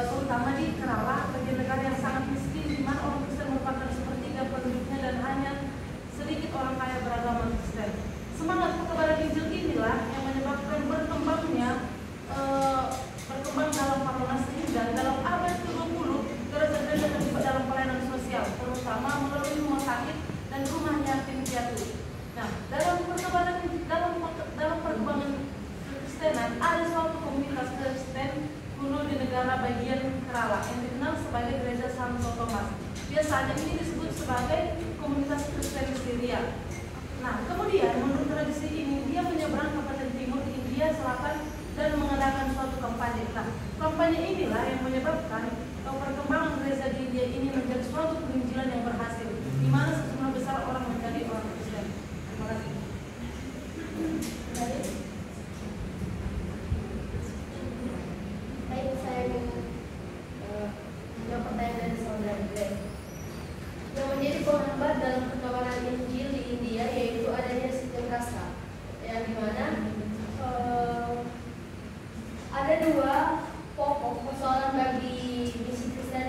terutama di Kerala, bagian negara yang sangat miskin, di mana orang Kristen merupakan sepertiga penduduknya dan hanya sedikit orang kaya beragama Kristen. Semangat perkembangan Injil inilah yang menyebabkan berkembang dalam parolas sehingga dalam abad ke-20 gereja-gereja terlibat dalam pelayanan sosial, terutama melalui rumah sakit dan rumah yatim piatu. Nah, dalam perkembangan Kristenan ada suatu komunitas Kristen kuno di negara bagian Kerala yang dikenal sebagai Gereja Santo Thomas. Biasanya ini disebut sebagai komunitas Kristen Syria. Nah, kemudian menurut tradisi ini dia menyeberang ke bagian timur India Selatan dan mengadakan suatu kampanye. Nah, kampanye inilah yang menyebabkan perkembangan gereja di India ini menjadi suatu penginjilan yang berhasil, di mana sejumlah besar orang menjadi orang Kristen. Terima kasih. Baik, saya ingin menjawab pertanyaan dari saudara Glenn. Yang menjadi penghambat dalam perkabaran Injil di India yaitu adanya sistem kasta, yang dimana ada dua pokok persoalan bagi misi Kristen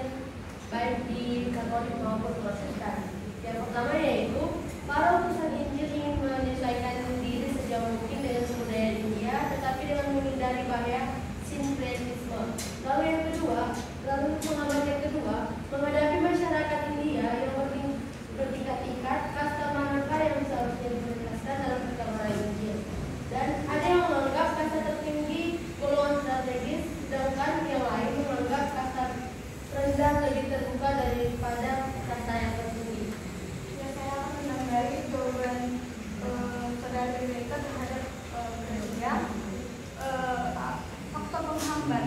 baik di Katolik maupun Protestan. Yang pertama yaitu para utusan Injil ingin menyesuaikan diri sejauh mungkin dengan sumber daya India, tetapi dengan menghindari bahaya sinkretisme. Lalu penghambat yang kedua, menghadapi masyarakat India yang bertingkat-tingkat, kasta manakah yang seharusnya diprioritaskan dalam perkembangan Injil. Dan ada yang menganggap kasta tertinggi golongan strategis, sedangkan yang lain menganggap kasta rendah lebih terbuka daripada kasta yang tertinggi. Ya, saya akan menambahi jawaban saudara Rebecca terhadap gereja. Faktor penghambat.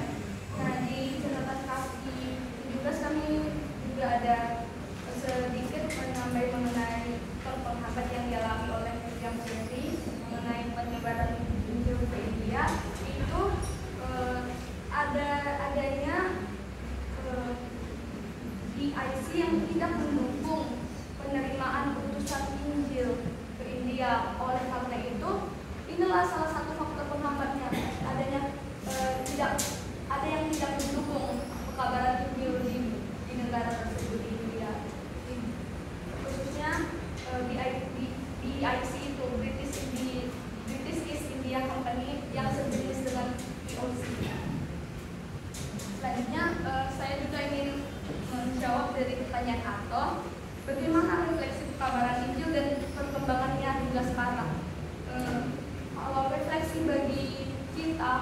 Nah, di catatan kaki 17 kami juga ada sedikit menambahi mengenai faktor penghambat yang dialami oleh William Carey mengenai penyebaran Injil ke India. Itu adanya DIC yang tidak mendukung penerimaan utusan Injil ke India. Oleh karena itu, inilah salah satu faktor penghambatnya, ada yang tidak mendukung pekabaran Injil di negara tersebut di India. Khususnya DIC itu British East India Company yang sejenis dengan POC. Selanjutnya saya juga ingin menjawab dari pertanyaan Ato, bagaimana refleksi pekabaran Injil dan perkembangannya hingga sekarang. Kalau refleksi bagi kita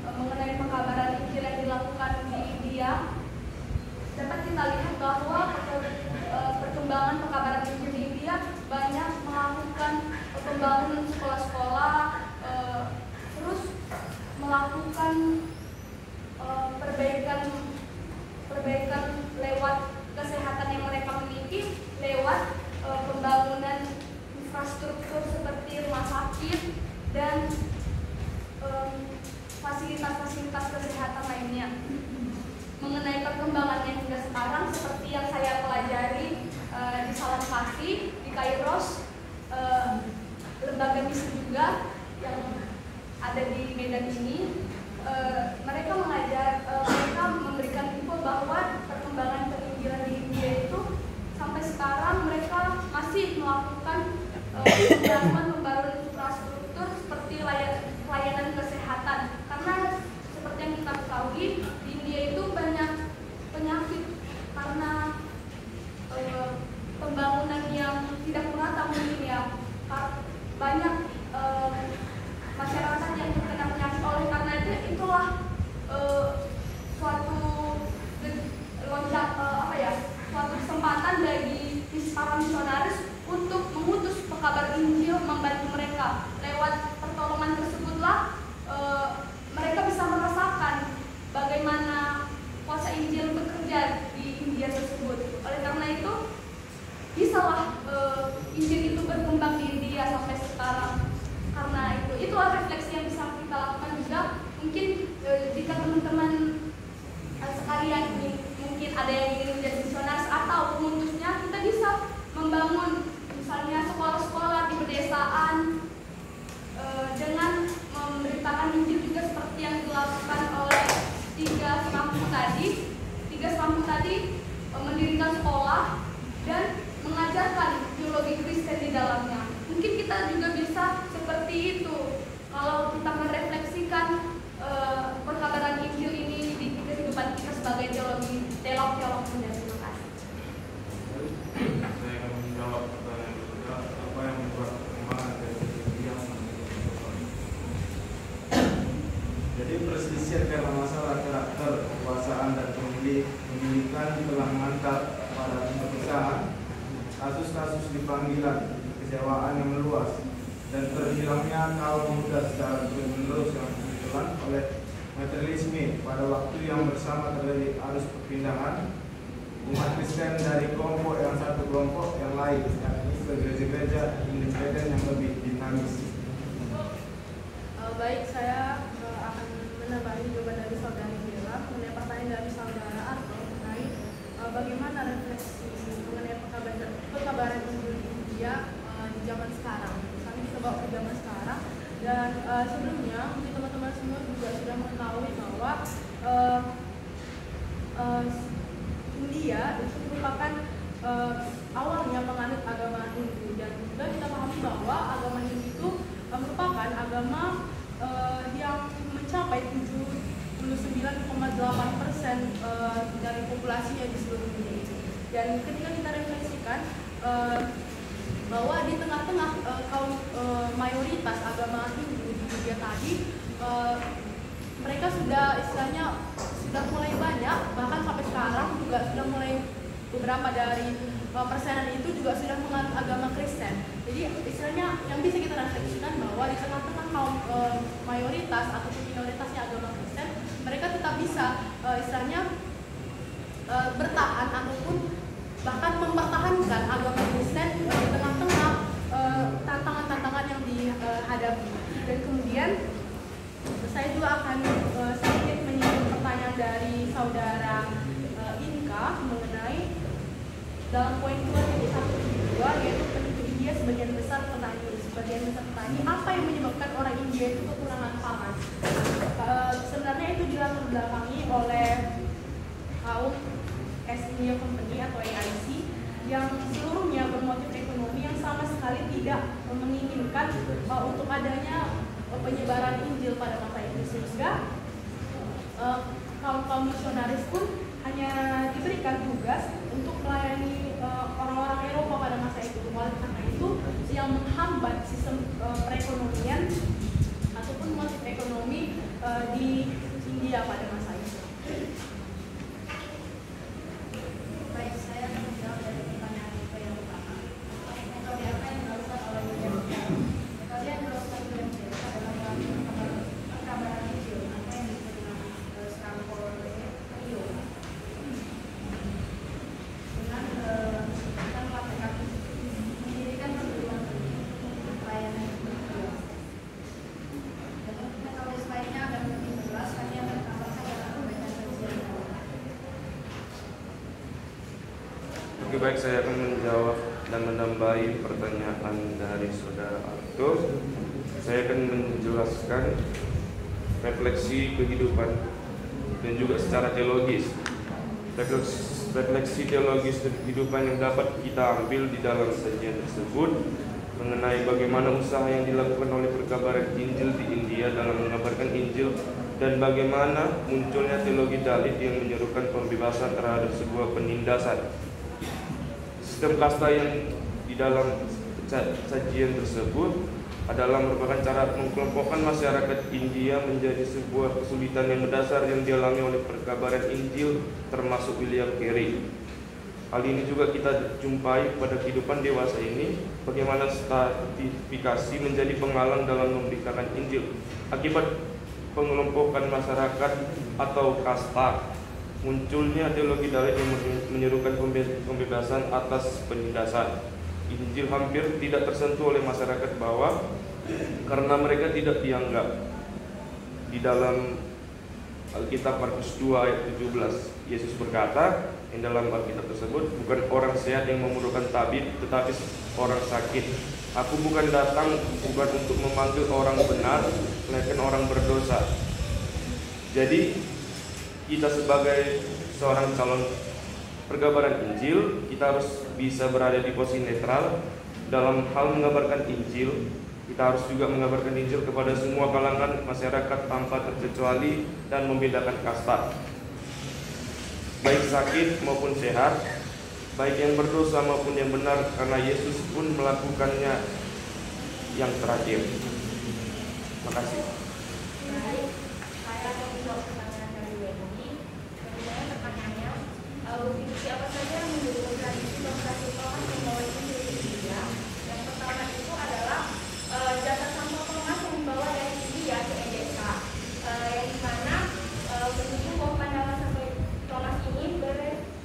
mengenai pekabaran Injil yang dilakukan di India, dapat kita lihat bahwa perkembangan pekabaran Injil di India banyak melakukan pembangunan sekolah-sekolah, terus melakukan perbaikan lewat kesehatan yang mereka miliki, lewat pembangunan infrastruktur seperti rumah sakit dan fasilitas-fasilitas kesehatan lainnya. Mengenai perkembangannya hingga sekarang, seperti yang saya pelajari di Salankasi, di Kairos, lembaga misi juga yang ada di Medan ini, mereka memberikan info bahwa perkembangan penginjilan di India itu sampai sekarang mereka masih melakukan pembangunan infrastruktur seperti layanan kesehatan, karena seperti yang kita ketahui di India itu banyak penyakit karena pembangunan yang tidak merata mungkin ya, banyak masyarakat yang terkena penyakit. Oleh karena itulah para misionaris untuk mengutus pekabar Injil membantu mereka. Lewat pertolongan tersebutlah mereka bisa merasakan bagaimana kuasa Injil bekerja di India tersebut. Oleh karena itu, bisalah Injil itu berkembang di India sampai sekarang. Karena itulah refleksi yang bisa kita lakukan juga. Mungkin jika teman-teman sekalian mungkin ada yang ingin menjadi misionaris atau pengutusnya, kita bisa membangun misalnya sekolah-sekolah di pedesaan dengan memberitakan Injil juga seperti yang dilakukan oleh tiga sekampung tadi mendirikan sekolah dan mengajarkan teologi Kristen di dalamnya. Mungkin kita juga bisa seperti itu kalau kita merefleksikan perkabaran Injil ini di kehidupan kita sebagai teolog muda. Terima kasih. Saya akan menjawab pertanyaan kedua, apa yang membuat perkembangan dari India Jadi perselisihan karena masalah karakter, kekuasaan dan pemilikan telah mengantar pada perpisahan, kasus-kasus dipanggilan, kekecewaan yang meluas, dan terhilangnya kaum muda secara terus-menerus yang dimunculkan oleh materialisme pada waktu yang bersama terjadi arus perpindahan umat Kristen dari kelompok yang satu kelompok yang lain, yakni ke gereja-gereja independen yang lebih dinamis. Baik, saya akan menambahi jawaban dari saudara Bella mengenai pertanyaan dari saudara Arto mengenai bagaimana refleksi mengenai pekabaran Injil di India di zaman sekarang. Kami kita bawa ke zaman sekarang dan sebelumnya mungkin teman-teman semua juga sudah mengetahui bahwa India itu merupakan awalnya penganut agama Hindu, dan juga kita pahami bahwa agama Hindu itu merupakan agama yang mencapai 79,8% dari populasinya di seluruh dunia. Dan ketika kita refleksikan bahwa di tengah-tengah kaum mayoritas agama Hindu di dunia tadi, mereka sudah istilahnya sudah mulai banyak, bahkan sampai sekarang juga sudah mulai beberapa dari persenan itu juga sudah menganut agama Kristen. Jadi istilahnya yang bisa kita refleksikan bahwa di tengah-tengah kaum mayoritas ataupun minoritasnya agama Kristen, mereka tetap bisa istilahnya bertahan ataupun bahkan mempertahankan agama Kristen di tengah-tengah tantangan-tantangan yang dihadapi. Dan kemudian saya juga akan sedikit menyinggung pertanyaan dari saudara Inka mengenai dalam poin 2.172, yaitu penduduk India sebagian besar petani. Apa yang menyebabkan orang India itu kekurangan pangan? Sebenarnya itu dilatar belakangi oleh kaum East India Company atau AIC yang seluruhnya bermotif ekonomi, yang sama sekali tidak menginginkan untuk adanya penyebaran Injil pada masa itu, sehingga kaum misionaris pun hanya diberikan tugas untuk melayani orang-orang Eropa pada masa itu. Oleh karena itu, yang menghambat sistem perekonomian ataupun motif ekonomi di India pada masa itu. Baik, saya akan menjawab dari pertanyaan yang pertama. Metode apa yang dilakukan oleh William Carey? Metode yang dilakukan William Carey adalah perkabaran Injil, apa yang disebut dengan Scampor Rio, dengan melakukan mendirikan perguruan pelayanan Injil. Dan untuk metode lainnya akan lebih jelas, kami akan tambahkan dalam pembacaan kajian. Oke, baik, saya akan menjawab dan menambahi pertanyaan dari saudara Arthur. Saya akan menjelaskan refleksi kehidupan dan juga secara teologis. Refleksi teologis kehidupan yang dapat kita ambil di dalam sajian tersebut mengenai bagaimana usaha yang dilakukan oleh perkabaran Injil di India dalam mengabarkan Injil, dan bagaimana munculnya teologi Dalit yang menyerukan pembebasan terhadap sebuah penindasan. Sistem kasta yang di dalam sajian tersebut adalah merupakan cara mengkelompokkan masyarakat India menjadi sebuah kesulitan yang mendasar yang dialami oleh perkabaran Injil, termasuk William Carey. Hal ini juga kita jumpai pada kehidupan dewasa ini, bagaimana stratifikasi menjadi penghalang dalam memberitakan Injil akibat pengelompokan masyarakat atau kasta. Munculnya teologi dalit yang menyerukan pembebasan atas penindasan. Injil hampir tidak tersentuh oleh masyarakat bawah karena mereka tidak dianggap. Di dalam Alkitab Markus 2 ayat 17, Yesus berkata di dalam Alkitab tersebut, bukan orang sehat yang memerlukan tabib, tetapi orang sakit. Aku bukan datang bukan untuk memanggil orang benar, melainkan orang berdosa. Jadi kita sebagai seorang calon pergabaran Injil, kita harus bisa berada di posisi netral dalam hal mengabarkan Injil. Kita harus juga mengabarkan Injil kepada semua kalangan masyarakat tanpa terkecuali dan membedakan kasta, baik sakit maupun sehat, baik yang berdosa maupun yang benar, karena Yesus pun melakukannya yang terakhir. Terima kasih. Baik, saya akan menjawab pertanyaan dari WNI. Kemudian pertanyaannya, siapa saja yang mendukung tradisi demokrasi Thomas membawa Injil ke India? Yang pertama itu adalah jasa sampel Thomas yang dibawa dari India ke Edessa, yang dimana pendukung bahwa pandangan sampel Thomas ini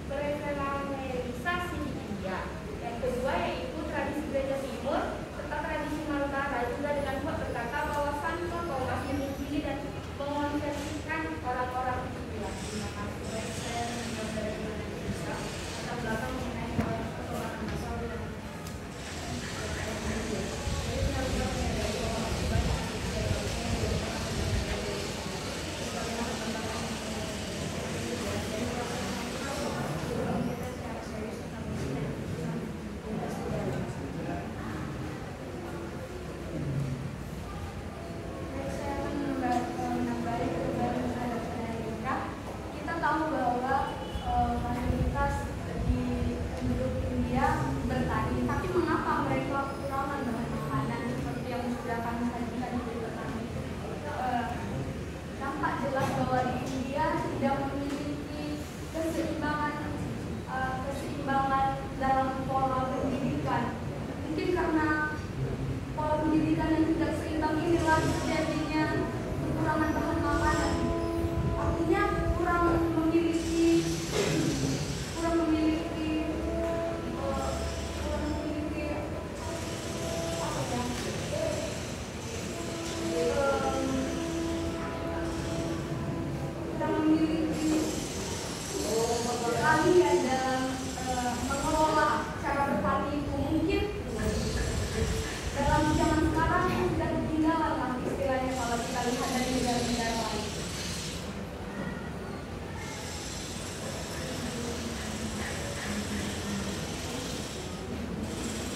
berrelanisasi di India. Yang kedua yaitu tradisi gereja timur serta tradisi Malutara, juga dengan buat berkata bahwa sampel Thomas menginjili dan mengonversikan orang-orang India. Terima kasih. Saya menjawab dari mana bisa latar belakang mengenai perkembangan masal dan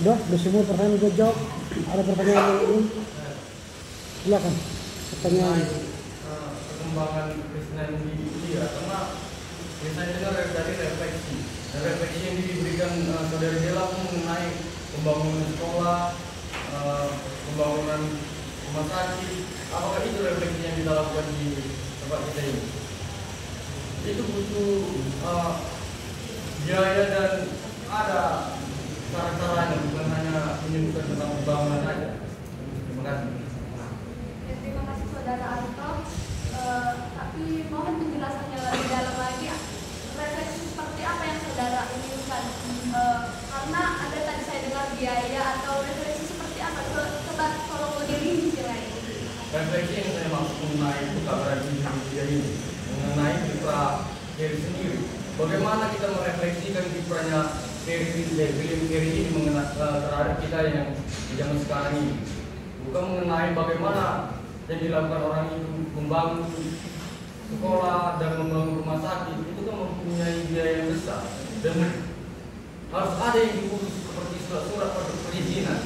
Udah semua pertanyaan gue jawab. Ada pertanyaan yang lain? Silakan. Pertanyaan. Perkembangan Kristen di India, karena biasanya dengar dari refleksi. Dan refleksi yang diberikan saudara Dela mengenai pembangunan sekolah, pembangunan rumah sakit. Apakah itu refleksi yang kita lakukan di tempat kita ini? Itu butuh biaya dan ada cara-caranya, bukan hanya menyebutkan tentang pembangunan saja. Terima kasih. Terima kasih saudara Arto. Tapi mohon penjelasannya lebih dalam lagi ya. Refleksi seperti apa yang saudara inginkan? Karena ada tadi saya dengar biaya atau refleksi seperti apa? Coba kalau mau dirinci lagi. Refleksi yang saya maksud mengenai keberadaan Indonesia ini, mengenai kiprah diri sendiri. Bagaimana kita merefleksikan kiprahnya William Carey ini terhadap kita yang di zaman sekarang ini, bukan mengenai bagaimana yang dilakukan orang itu membangun sekolah dan membangun rumah sakit. Itu kan mempunyai biaya yang besar dan harus ada yang diurus seperti surat-surat perizinan.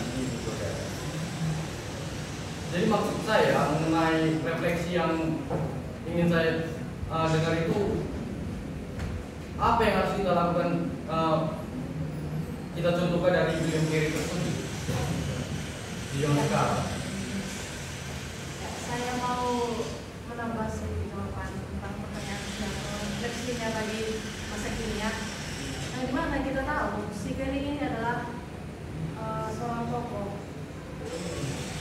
Jadi maksud saya mengenai refleksi yang ingin saya dengar itu, apa yang harus kita lakukan, kita contohkan dari William Carey tersebut di zaman sekarang. Saya mau menambah sedikit jawaban tentang pertanyaan refleksinya tadi masa kini ya. Nah, gimana kita si Kelly ini adalah seorang tokoh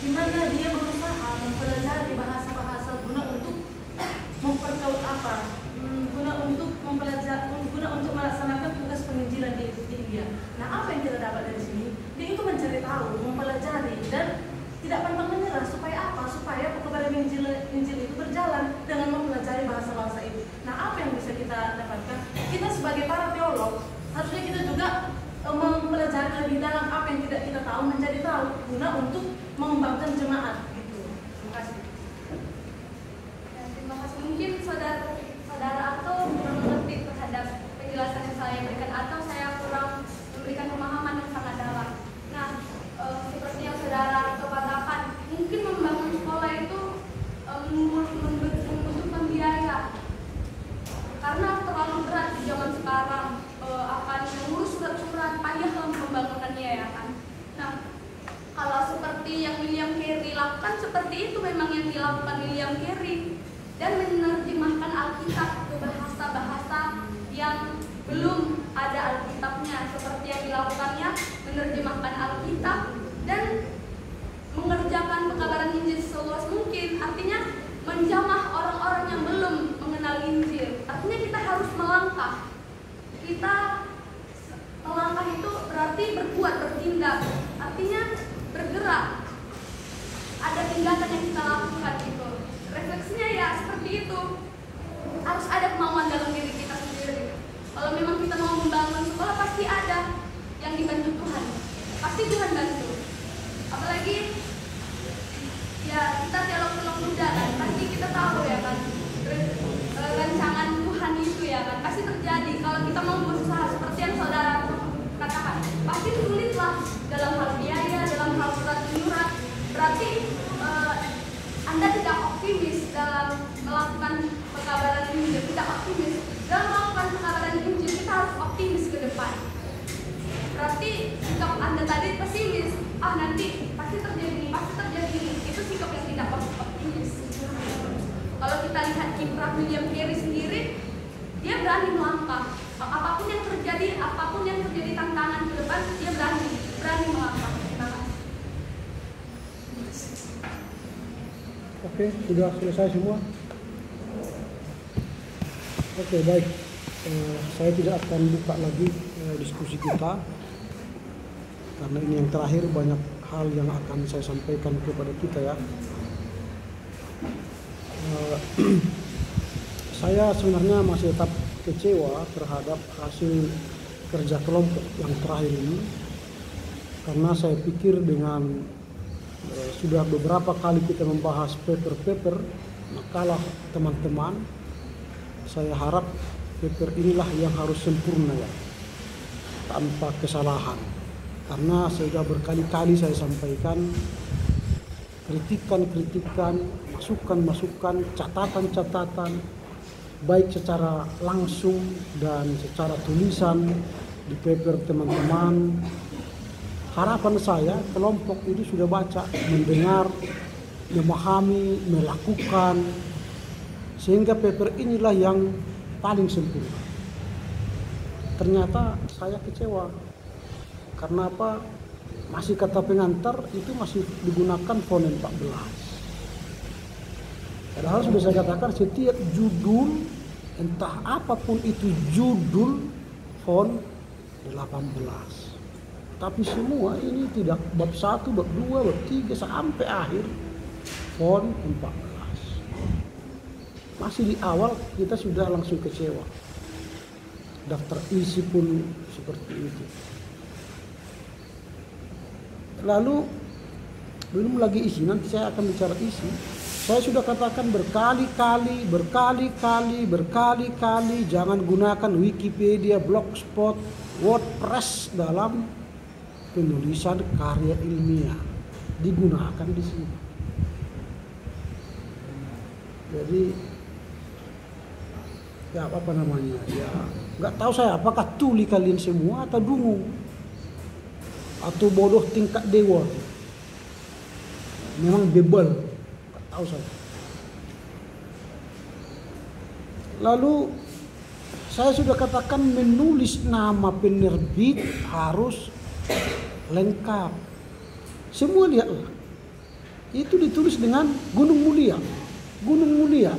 di mana dia berusaha mempelajari bahasa-bahasa guna untuk memperkuat apa? Guna untuk melaksanakan tugas penginjilan di India. Nah, apa yang kita dapat dari sini? Dia itu mencari tahu, mempelajari dan tidak pantang menyerah. Supaya apa? Supaya perkabaran Injil itu berjalan dengan mempelajari bahasa-bahasa itu. Nah, apa yang bisa kita dapatkan? Kita sebagai para teolog harusnya kita juga mempelajari lebih dalam apa yang tidak kita tahu menjadi tahu guna untuk mengembangkan jemaat gitu. Terima kasih. Ya, terima kasih. Mungkin saudara atau kurang mengerti terhadap penjelasan yang saya berikan atau saya kurang memberikan pemahaman yang sangat dalam. Nah, seperti yang saudara atau katakan, mungkin membangun sekolah itu membutuhkan biaya karena terlalu berat di zaman sekarang. Akan mengurus surat-surat payah membangunannya ya kan. Nah, kalau seperti yang William Carey lakukan, seperti itu memang yang dilakukan William Carey dan menerjemahkan Alkitab ke bahasa-bahasa yang belum ada Alkitabnya, seperti yang dilakukannya menerjemahkan Alkitab dan mengerjakan pekabaran Injil seluas mungkin. Artinya menjamah orang-orang yang belum mengenal Injil. Artinya kita harus melangkah. Kita melangkah itu berarti berbuat, bertindak, artinya bergerak. Ada tindakan yang kita lakukan gitu. Refleksinya ya seperti itu. Harus ada kemauan dalam diri kita sendiri. Kalau memang kita mau membangun sekolah pasti ada yang dibantu Tuhan. Pasti Tuhan bantu. Apalagi ya kita teolog muda kan, pasti kita tahu ya kan. Rancangan Tuhan itu ya kan pasti terjadi kalau kita mau berusaha seperti yang saudara katakan. Pasti sulitlah dalam hal biaya, dalam hal surat menyurat. Berarti Anda tidak optimis dalam melakukan pekabaran Injil, tidak optimis dalam melakukan pekabaran Injil. Kita harus optimis ke depan. Berarti sikap Anda tadi pesimis, nanti pasti terjadi ini, pasti terjadi ini. Itu sikap yang tidak optimis. Kalau kita lihat kiprah William Carey sendiri, dia berani melangkah. Apapun yang terjadi tantangan ke depan, dia berani melangkah. Oke, sudah selesai semua. Oke, baik. Saya tidak akan buka lagi diskusi kita karena ini yang terakhir, banyak hal yang akan saya sampaikan kepada kita ya. Saya sebenarnya masih tetap kecewa terhadap hasil kerja kelompok yang terakhir ini karena saya pikir dengan sudah beberapa kali kita membahas paper makalah teman-teman, saya harap paper inilah yang harus sempurna ya, tanpa kesalahan. Karena sudah berkali-kali saya sampaikan kritikan-kritikan, masukan-masukan, catatan-catatan, baik secara langsung dan secara tulisan di paper teman-teman. Harapan saya kelompok itu sudah baca, mendengar, memahami, melakukan, sehingga paper inilah yang paling sempurna. Ternyata saya kecewa. Karena apa? Masih kata pengantar itu masih digunakan font 14. Padahal sudah saya katakan setiap judul, entah apapun itu judul, font 18. Tapi semua ini tidak bab 1, bab 2, bab 3 sampai akhir font 14. Masih di awal kita sudah langsung kecewa. Daftar isi pun seperti itu. Lalu belum lagi isi, nanti saya akan bicara isi. Saya sudah katakan berkali-kali, jangan gunakan Wikipedia, Blogspot, WordPress dalam penulisan karya ilmiah. Digunakan di sini. Jadi ya apa namanya? Ya nggak tahu saya apakah tuli kalian semua atau dungu atau bodoh tingkat dewa. Memang bebel, nggak tahu saya. Lalu saya sudah katakan menulis nama penerbit harus lengkap. Semua lihatlah. Itu ditulis dengan Gunung Mulia. Gunung Mulia.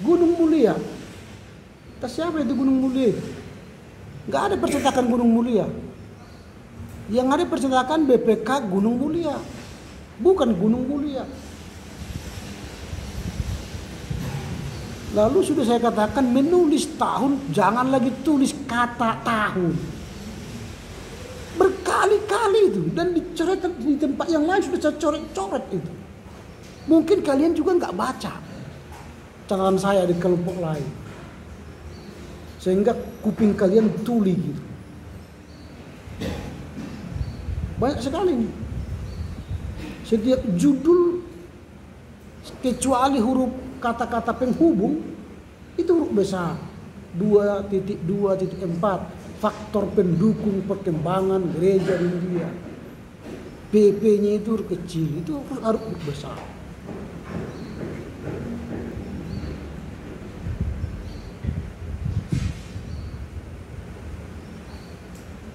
Gunung Mulia. Siapa itu Gunung Mulia? Nggak ada percetakan Gunung Mulia. Yang ada percetakan BPK Gunung Mulia. Bukan Gunung Mulia. Lalu sudah saya katakan menulis tahun jangan lagi tulis kata tahun. Berkali-kali itu dan dicoret di tempat yang lain sudah saya coret-coret itu. Mungkin kalian juga nggak baca catatan saya di kelompok lain, sehingga kuping kalian tuli gitu. Banyak sekali nih. Setiap judul kecuali huruf kata-kata penghubung itu huruf besar 2.2.4 faktor pendukung perkembangan gereja di India. PP-nya itu huruf kecil, itu huruf besar.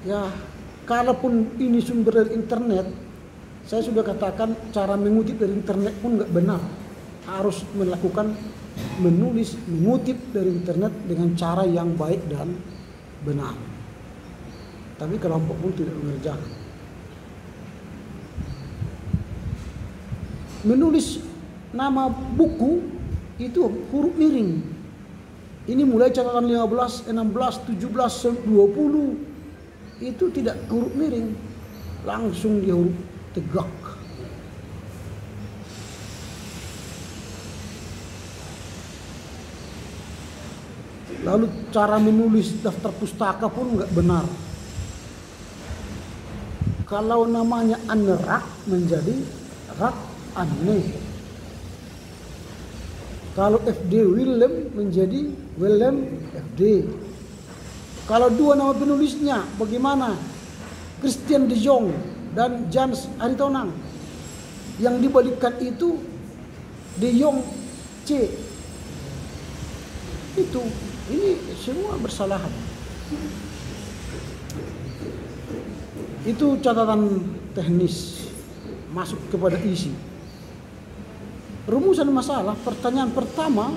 Ya, kalaupun ini sumber dari internet, saya sudah katakan cara mengutip dari internet pun nggak benar. Harus melakukan mengutip dari internet dengan cara yang baik dan benar. Tapi kelompok pun tidak mengerjakan. Menulis nama buku itu huruf miring. Ini mulai catatan 15, 16, 17, 20 itu tidak huruf miring, langsung dia huruf tegak. Lalu cara menulis daftar pustaka pun nggak benar. Kalau namanya Anerak menjadi Rak Anne. Kalau FD Willem menjadi Willem FD. Kalau dua nama penulisnya bagaimana? Christian de Jong dan Jans Aritonang. Yang dibalikkan itu de Jong C. Itu. Ini semua bersalahan. Itu catatan teknis masuk kepada isi. Rumusan masalah pertanyaan pertama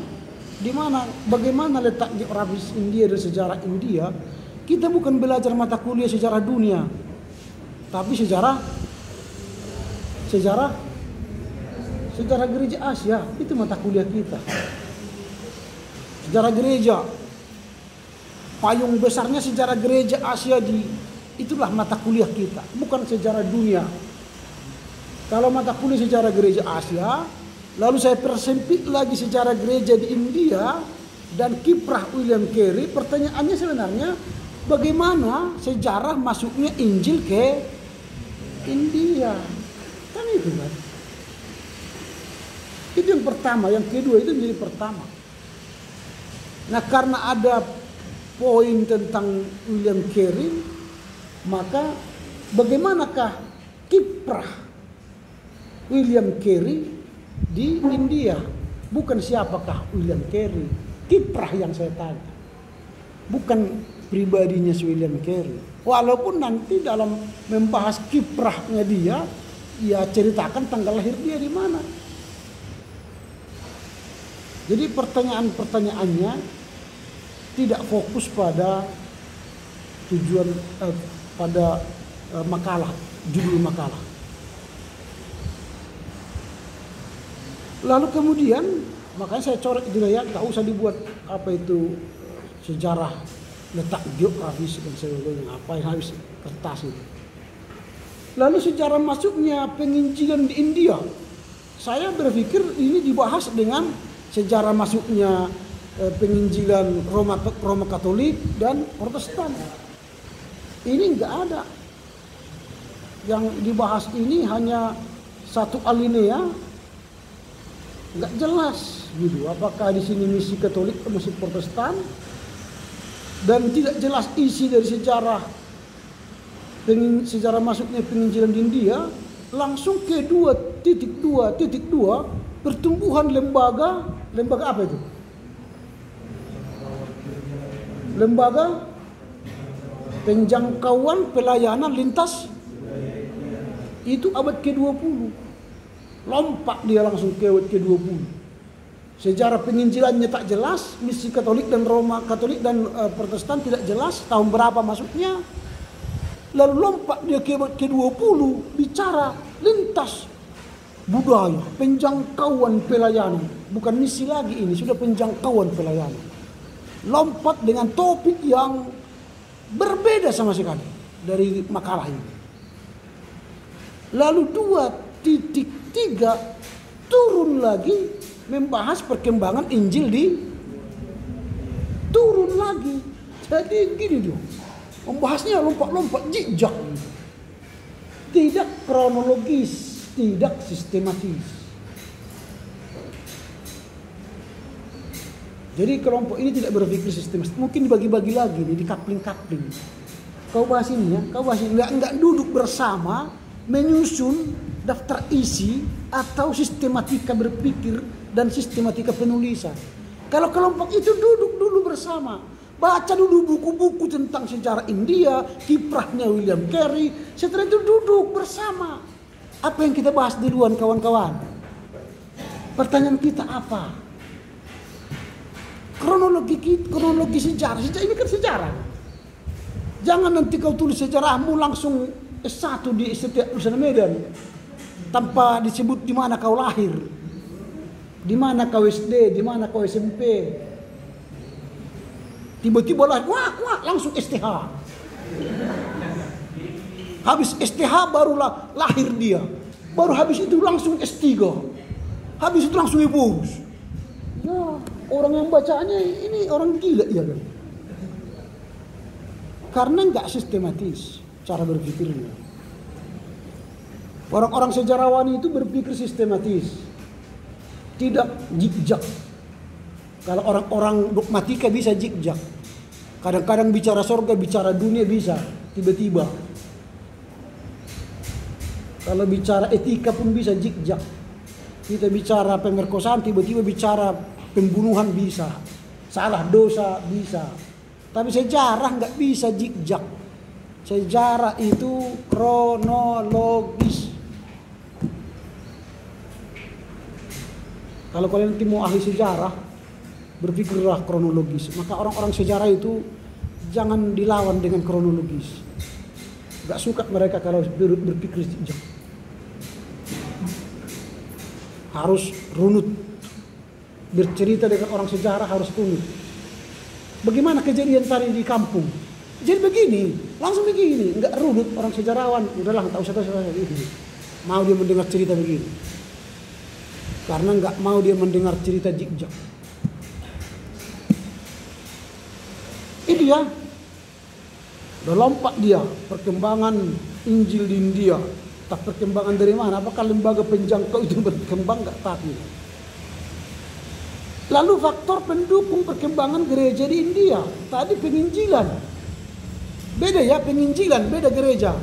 bagaimana letak geografis India dan sejarah India? Kita bukan belajar mata kuliah sejarah dunia, tapi sejarah gereja Asia, itu mata kuliah kita. Sejarah gereja. Payung besarnya sejarah gereja Asia itulah mata kuliah kita, bukan sejarah dunia. Kalau mata kuliah sejarah gereja Asia, lalu saya persempit lagi sejarah gereja di India dan kiprah William Carey, pertanyaannya sebenarnya bagaimana sejarah masuknya Injil ke India? Kan itu kan. Itu yang pertama, yang kedua itu menjadi pertama. Nah, karena ada poin tentang William Carey, maka bagaimanakah kiprah William Carey di India? Bukan siapakah William Carey, kiprah yang saya tanya, bukan pribadinya si William Carey. Walaupun nanti dalam membahas kiprahnya dia, ya ceritakan tanggal lahir dia di mana. Jadi pertanyaannya tidak fokus pada tujuan pada makalah, judul makalah. Lalu kemudian makanya saya coret juga ya, nggak usah dibuat apa itu sejarah letak geografis dan sebagainya, apa yang habis kertas itu. Lalu sejarah masuknya penginjilan di India, saya berpikir ini dibahas dengan sejarah masuknya penginjilan Roma Katolik dan Protestan. Ini enggak ada. Yang dibahas ini hanya satu alinea, enggak jelas gitu. Apakah di sini misi Katolik atau misi Protestan? Dan tidak jelas isi dari sejarah masuknya penginjilan di India. Langsung ke 2.2.2 pertumbuhan lembaga apa itu? lembaga penjangkauan pelayanan lintas. Itu abad ke-20. Lompat dia langsung ke abad ke-20. Sejarah penginjilannya tak jelas, misi Katolik dan Roma Katolik dan Protestan tidak jelas tahun berapa masuknya. Lalu lompat dia ke abad ke-20 bicara lintas budaya, penjangkauan pelayanan. Bukan misi lagi ini, sudah penjangkauan pelayanan. Lompat dengan topik yang berbeda sama sekali dari makalah ini. Lalu 2.3 turun lagi membahas perkembangan Injil turun lagi. Jadi gini dong, membahasnya lompat-lompat jejak, tidak kronologis, tidak sistematis. Jadi kelompok ini tidak berpikir sistematis. Mungkin dibagi-bagi lagi nih, di kapling-kapling. Kau bahas ini ya, kau bahas ini. Enggak duduk bersama menyusun daftar isi atau sistematika berpikir dan sistematika penulisan. Kalau kelompok itu duduk dulu bersama, baca dulu buku-buku tentang sejarah India, kiprahnya William Carey, setelah itu duduk bersama. Apa yang kita bahas duluan kawan-kawan? Pertanyaan kita apa? Kronologi sejarah ini kan sejarah. Jangan nanti kau tulis sejarahmu langsung S1 di setiap Lulusan Medan tanpa disebut di mana kau lahir, di mana kau SD, di mana kau SMP. Tiba-tiba lahir, wah langsung STH. Habis STH barulah lahir dia. Baru habis itu langsung S3. Habis itu langsung ebus. Ya, orang yang bacanya ini orang gila ya kan. Karena enggak sistematis cara berpikirnya. Orang-orang sejarawan itu berpikir sistematis, tidak zigzag. Kalau orang-orang dogmatika bisa zigzag. Kadang-kadang bicara surga, bicara dunia bisa tiba-tiba. Kalau bicara etika pun bisa zigzag. Kita bicara pemerkosaan, tiba-tiba bicara pembunuhan bisa. Salah dosa bisa. Tapi sejarah nggak bisa zigzag. Sejarah itu kronologis. Kalau kalian nanti mau ahli sejarah, berpikirlah kronologis. Maka orang-orang sejarah itu jangan dilawan dengan kronologis. Gak suka mereka kalau berpikir zigzag. Harus runut. Bercerita dengan orang sejarah harus runut. Bagaimana kejadian tadi di kampung? Jadi begini, langsung begini, enggak runut orang sejarawan. Udahlah, tak usah begini. Mau dia mendengar cerita begini. Karena enggak mau dia mendengar cerita zigzag. Ini ya. Udah lompat dia perkembangan Injil di India. Tak perkembangan dari mana? Apakah lembaga penjangkau itu berkembang? Enggak tahu. Lalu faktor pendukung perkembangan gereja di India. Tadi penginjilan. Beda ya, penginjilan, beda gereja.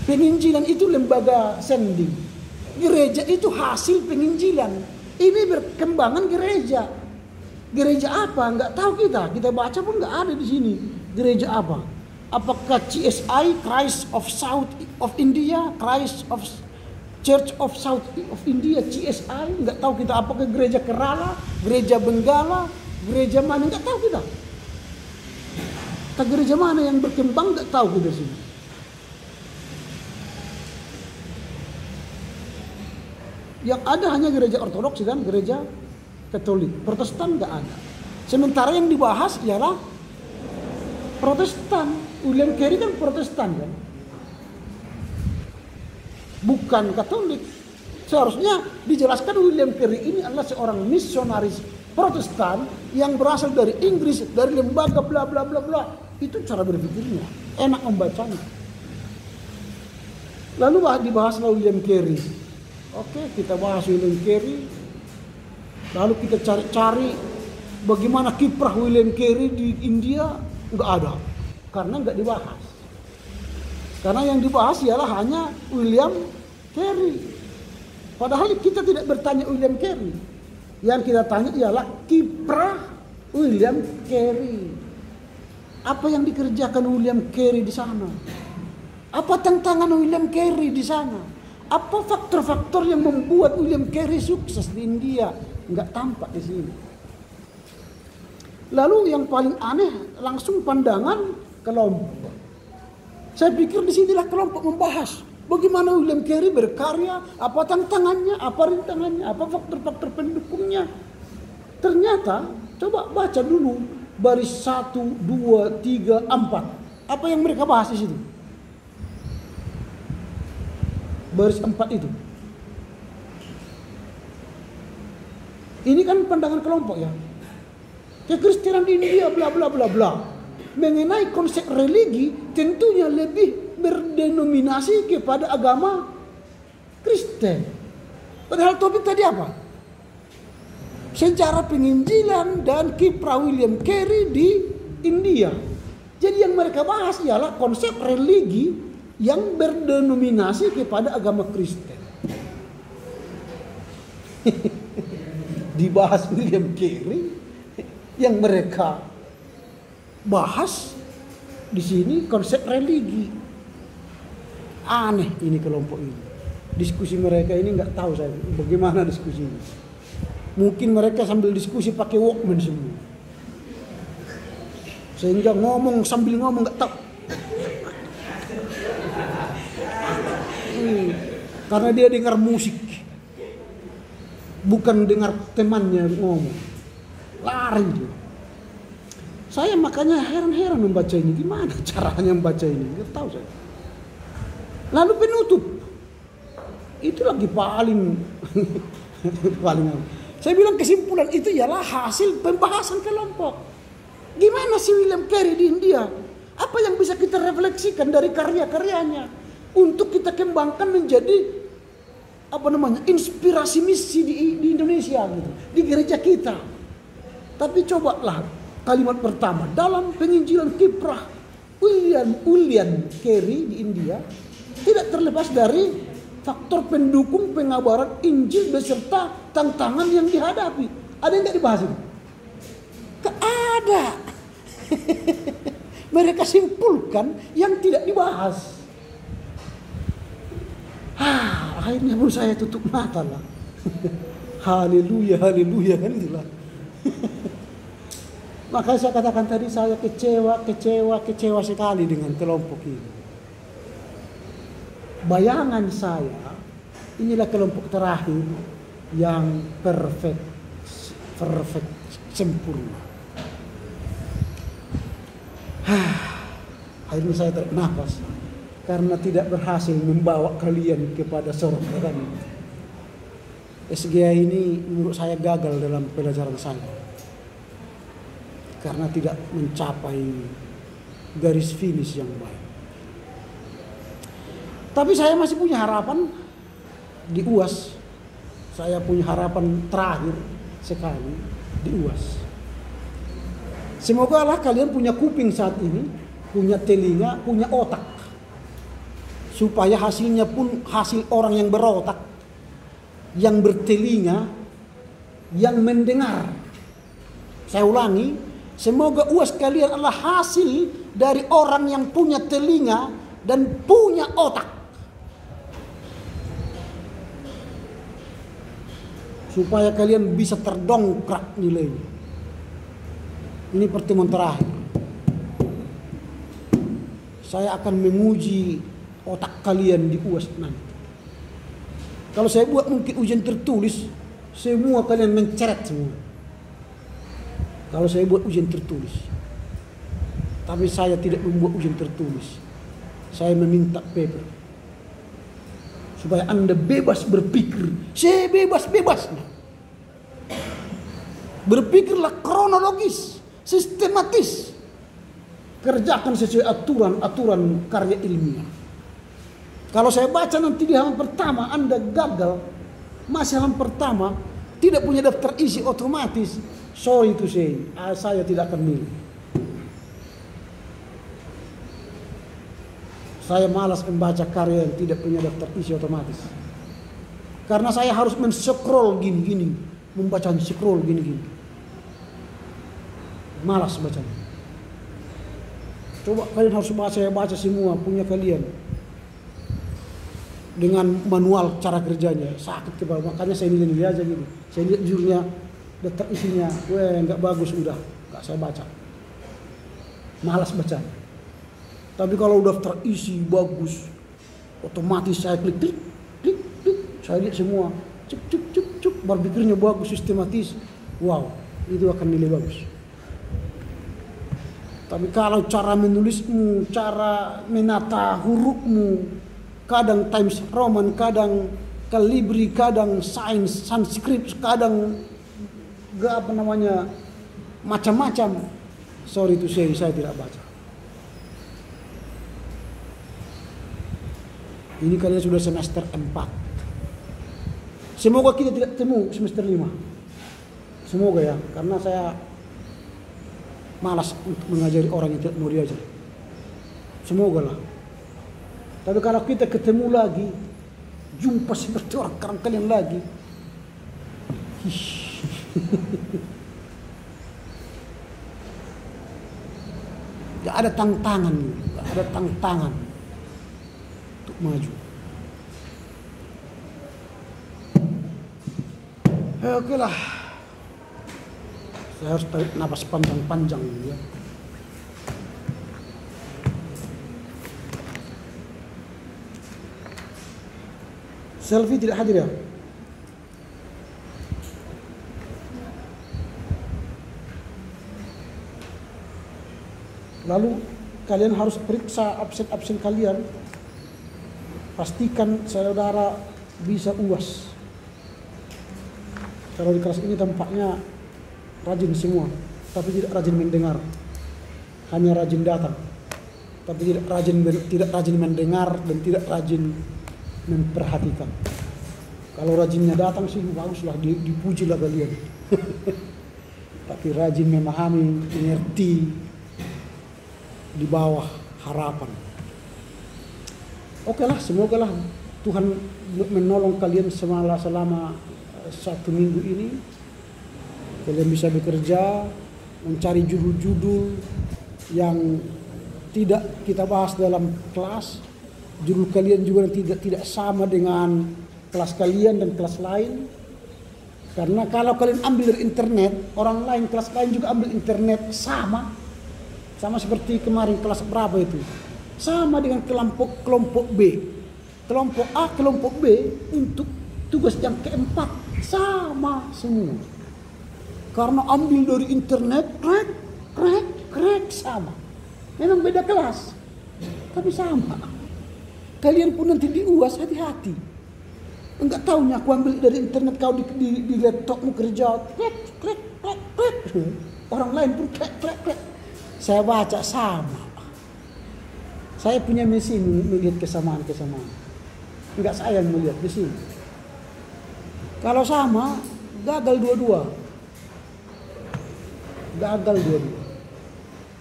Penginjilan itu lembaga sending. Gereja itu hasil penginjilan. Ini berkembangan gereja. Gereja apa? Enggak tahu kita. Kita baca pun enggak ada di sini. Gereja apa? Apakah CSI, Christ of South of India, Christ of Church of South of India, CSI? Enggak tahu kita. Apakah gereja Kerala, gereja Benggala, gereja mana? Enggak tahu kita. Gereja mana yang berkembang enggak tahu kita sini. Yang ada hanya gereja Ortodoks dan gereja Katolik. Protestan enggak ada. Sementara yang dibahas ialah Protestan. William Carey kan Protestan kan. Bukan Katolik. Seharusnya dijelaskan William Carey ini adalah seorang misionaris Protestan yang berasal dari Inggris, dari lembaga bla bla bla bla. Itu cara berpikirnya, enak membacanya. Lalu dibahaslah William Carey. Oke, kita bahas William Carey. Lalu kita cari-cari bagaimana kiprah William Carey di India. Enggak ada, karena enggak dibahas. Karena yang dibahas ialah hanya William Carey. Padahal kita tidak bertanya William Carey. Yang kita tanya ialah kiprah William Carey. Apa yang dikerjakan William Carey di sana? Apa tantangan William Carey di sana? Apa faktor-faktor yang membuat William Carey sukses di India? Nggak tampak di sini. Lalu yang paling aneh langsung pandangan kelompok. Saya pikir di sinilah kelompok membahas bagaimana William Carey berkarya, apa tantangannya, apa rintangannya, apa faktor-faktor pendukungnya. Ternyata coba baca dulu baris 1, 2, 3, 4. Apa yang mereka bahas di situ? Baris 4 itu. Ini kan pandangan kelompok ya. Kekristenan di India bla bla bla bla. Mengenai konsep religi tentunya lebih berdenominasi kepada agama Kristen. Padahal topik tadi apa? Sejarah penginjilan dan kiprah William Carey di India. Jadi yang mereka bahas ialah konsep religi yang berdenominasi kepada agama Kristen. Dibahas William Carey, yang mereka bahas di sini konsep religi. Aneh ini kelompok ini. Diskusi mereka ini nggak tahu saya bagaimana diskusi ini. Mungkin mereka sambil diskusi pakai Walkman semua, sehingga ngomong sambil ngomong nggak tahu. Karena dia dengar musik, bukan dengar temannya ngomong. Lari dia. Saya makanya heran-heran membaca ini. Gimana caranya membaca ini? Nggak tahu saya. Lalu penutup. Itu lagi paling saya bilang kesimpulan itu ialah hasil pembahasan kelompok. Gimana si William Carey di India? Apa yang bisa kita refleksikan dari karya-karyanya untuk kita kembangkan menjadi inspirasi misi di Indonesia gitu, di gereja kita. Tapi cobalah kalimat pertama dalam penginjilan kiprah William Carey di India tidak terlepas dari faktor pendukung pengabaran Injil beserta tantangan yang dihadapi. Ada yang nggak dibahas ini? Gak ada. Mereka simpulkan yang tidak dibahas. Akhirnya pun saya tutup mata lah. Haleluya, haleluya kan itulah. Maka saya katakan tadi saya kecewa sekali dengan kelompok ini. Bayangan saya inilah kelompok terakhir yang perfect sempurna. Akhirnya saya tarik nafas karena tidak berhasil membawa kalian kepada surga. SGA ini menurut saya gagal dalam pelajaran saya karena tidak mencapai garis finish yang baik. Tapi saya masih punya harapan di UAS. Saya punya harapan terakhir sekali di UAS. Semoga lah kalian punya kuping saat ini, punya telinga, punya otak. Supaya hasilnya pun hasil orang yang berotak, yang bertelinga, yang mendengar. Saya ulangi, semoga UAS kalian adalah hasil dari orang yang punya telinga dan punya otak. Supaya kalian bisa terdongkrak nilainya. Ini pertemuan terakhir. Saya akan menguji otak kalian di UAS nanti. Kalau saya buat mungkin ujian tertulis, semua kalian menceret semua. Kalau saya buat ujian tertulis. Tapi saya tidak membuat ujian tertulis. Saya meminta paper. Supaya Anda bebas berpikir. Sebebas-bebasnya. Berpikirlah kronologis, sistematis. Kerjakan sesuai aturan karya ilmiah. Kalau saya baca nanti di halaman pertama Anda gagal, masih halaman pertama tidak punya daftar isi otomatis, sorry to say, saya tidak akan milih. Saya malas membaca karya yang tidak punya daftar isi otomatis. Karena saya harus men-scroll gini-gini, membaca scroll gini-gini. malas bacanya. Coba kalian harus baca semua punya kalian dengan manual cara kerjanya, sakit kepala. Makanya saya nilai aja gitu. Saya lihat judulnya, daftar isinya, nggak bagus, udah nggak saya baca. Malas baca. Tapi kalau daftar isi bagus, otomatis saya klik, saya lihat semua, cuk, berpikirnya bagus, sistematis, wow, itu akan nilai bagus. Tapi kalau cara menulismu, cara menata hurufmu, kadang Times Roman, kadang Calibri, kadang Sains, Sanskrit, kadang macam-macam. Sorry to say, saya tidak baca. Ini kalian sudah semester 4. Semoga kita tidak temu semester 5. Semoga ya, karena saya malas untuk mengajari orang yang tidak mau diajar. Semoga lah. Tapi kalau kita ketemu lagi, jumpa seperti orang kalian lagi, gak ada tantangan untuk maju. Oke lah. Saya harus tarik napas panjang-panjang ya. Selfie tidak hadir ya? Lalu kalian harus periksa absen kalian. Pastikan saudara bisa UAS. Kalau di kelas ini tampaknya rajin semua, tapi tidak rajin mendengar. Hanya rajin datang, tapi tidak rajin mendengar dan tidak rajin memperhatikan. Kalau rajinnya datang sih baguslah, dipujilah kalian. Tapi rajin memahami, mengerti, di bawah harapan. Oke lah, semoga lah Tuhan menolong kalian selama 1 minggu ini. Kalian bisa bekerja, mencari judul-judul yang tidak kita bahas dalam kelas. Judul kalian juga tidak sama dengan kelas kalian dan kelas lain. Karena kalau kalian ambil dari internet, orang lain kelas lain juga ambil internet, sama seperti kemarin kelas berapa itu, sama dengan kelompok B, kelompok A, kelompok B untuk tugas yang keempat sama semua. Karena ambil dari internet, krek sama. Memang beda kelas, tapi sama. Kalian pun nanti di UAS hati-hati. Enggak tahunya aku ambil dari internet, kau di laptopmu kerja, krek. Orang lain pun krek. Saya baca sama. Saya punya mesin melihat kesamaan. Enggak saya yang melihat mesin. Kalau sama, gagal dua-dua.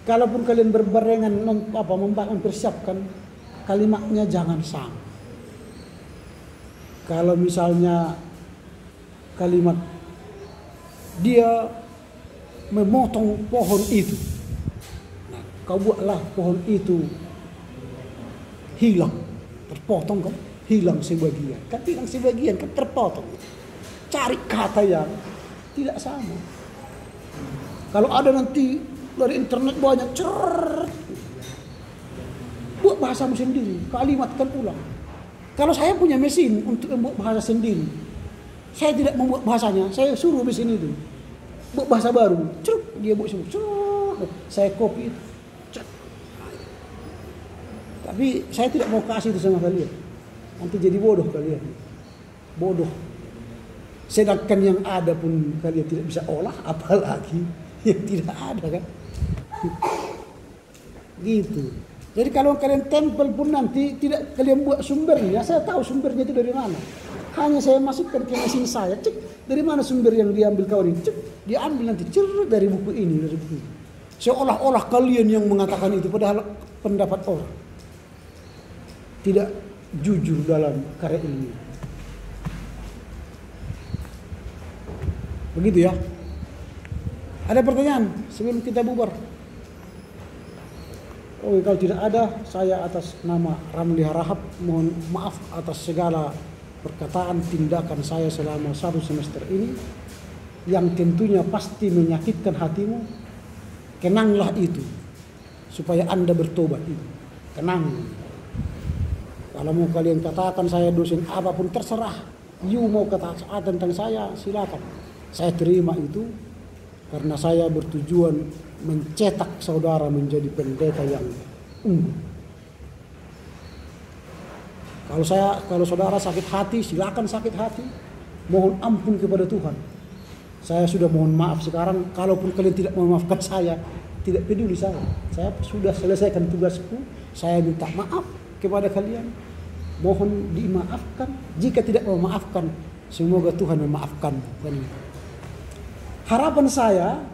Kalaupun kalian berbarengan mempersiapkan, kalimatnya jangan sama. Kalau misalnya kalimat dia memotong pohon itu, nah, kau buatlah pohon itu hilang, terpotong kan, hilang sebagian, kan terpotong. Cari kata yang tidak sama. Kalau ada nanti dari internet banyak, buat bahasamu sendiri, kalimatkan ulang. Kalau saya punya mesin untuk membuat bahasa sendiri, saya tidak membuat bahasanya, saya suruh mesin itu buat bahasa baru, dia buat semua, saya copy itu. Tapi saya tidak mau kasih itu sama kalian, nanti jadi bodoh kalian, bodoh. Sedangkan yang ada pun kalian tidak bisa olah, apalagi yang tidak ada kan. Gitu. Jadi kalau kalian tempel pun nanti tidak kalian buat sumbernya, saya tahu sumbernya itu dari mana. Hanya saya masukkan ke mesin saya, dari mana sumber yang diambil kawan ini, diambil nanti dari buku ini, dari buku ini. Seolah-olah kalian yang mengatakan itu, padahal pendapat orang. Tidak jujur dalam karya ilmiah. Begitu ya. Ada pertanyaan sebelum kita bubar? Oh, kalau tidak ada, saya atas nama Ramli Harahap mohon maaf atas segala perkataan tindakan saya selama 1 semester ini yang tentunya pasti menyakitkan hatimu. Kenanglah itu supaya Anda bertobat itu. Kenang. Kalau mau kalian katakan saya dosen apapun terserah. You mau kata tentang saya silakan. Saya terima itu karena saya bertujuan mencetak saudara menjadi pendeta yang unggul. Kalau saudara sakit hati, silakan sakit hati. Mohon ampun kepada Tuhan. Saya sudah mohon maaf sekarang. Kalaupun kalian tidak memaafkan saya, tidak peduli saya. Saya sudah selesaikan tugasku. Saya minta maaf kepada kalian. Mohon dimaafkan. Jika tidak memaafkan, semoga Tuhan memaafkan. Harapan saya,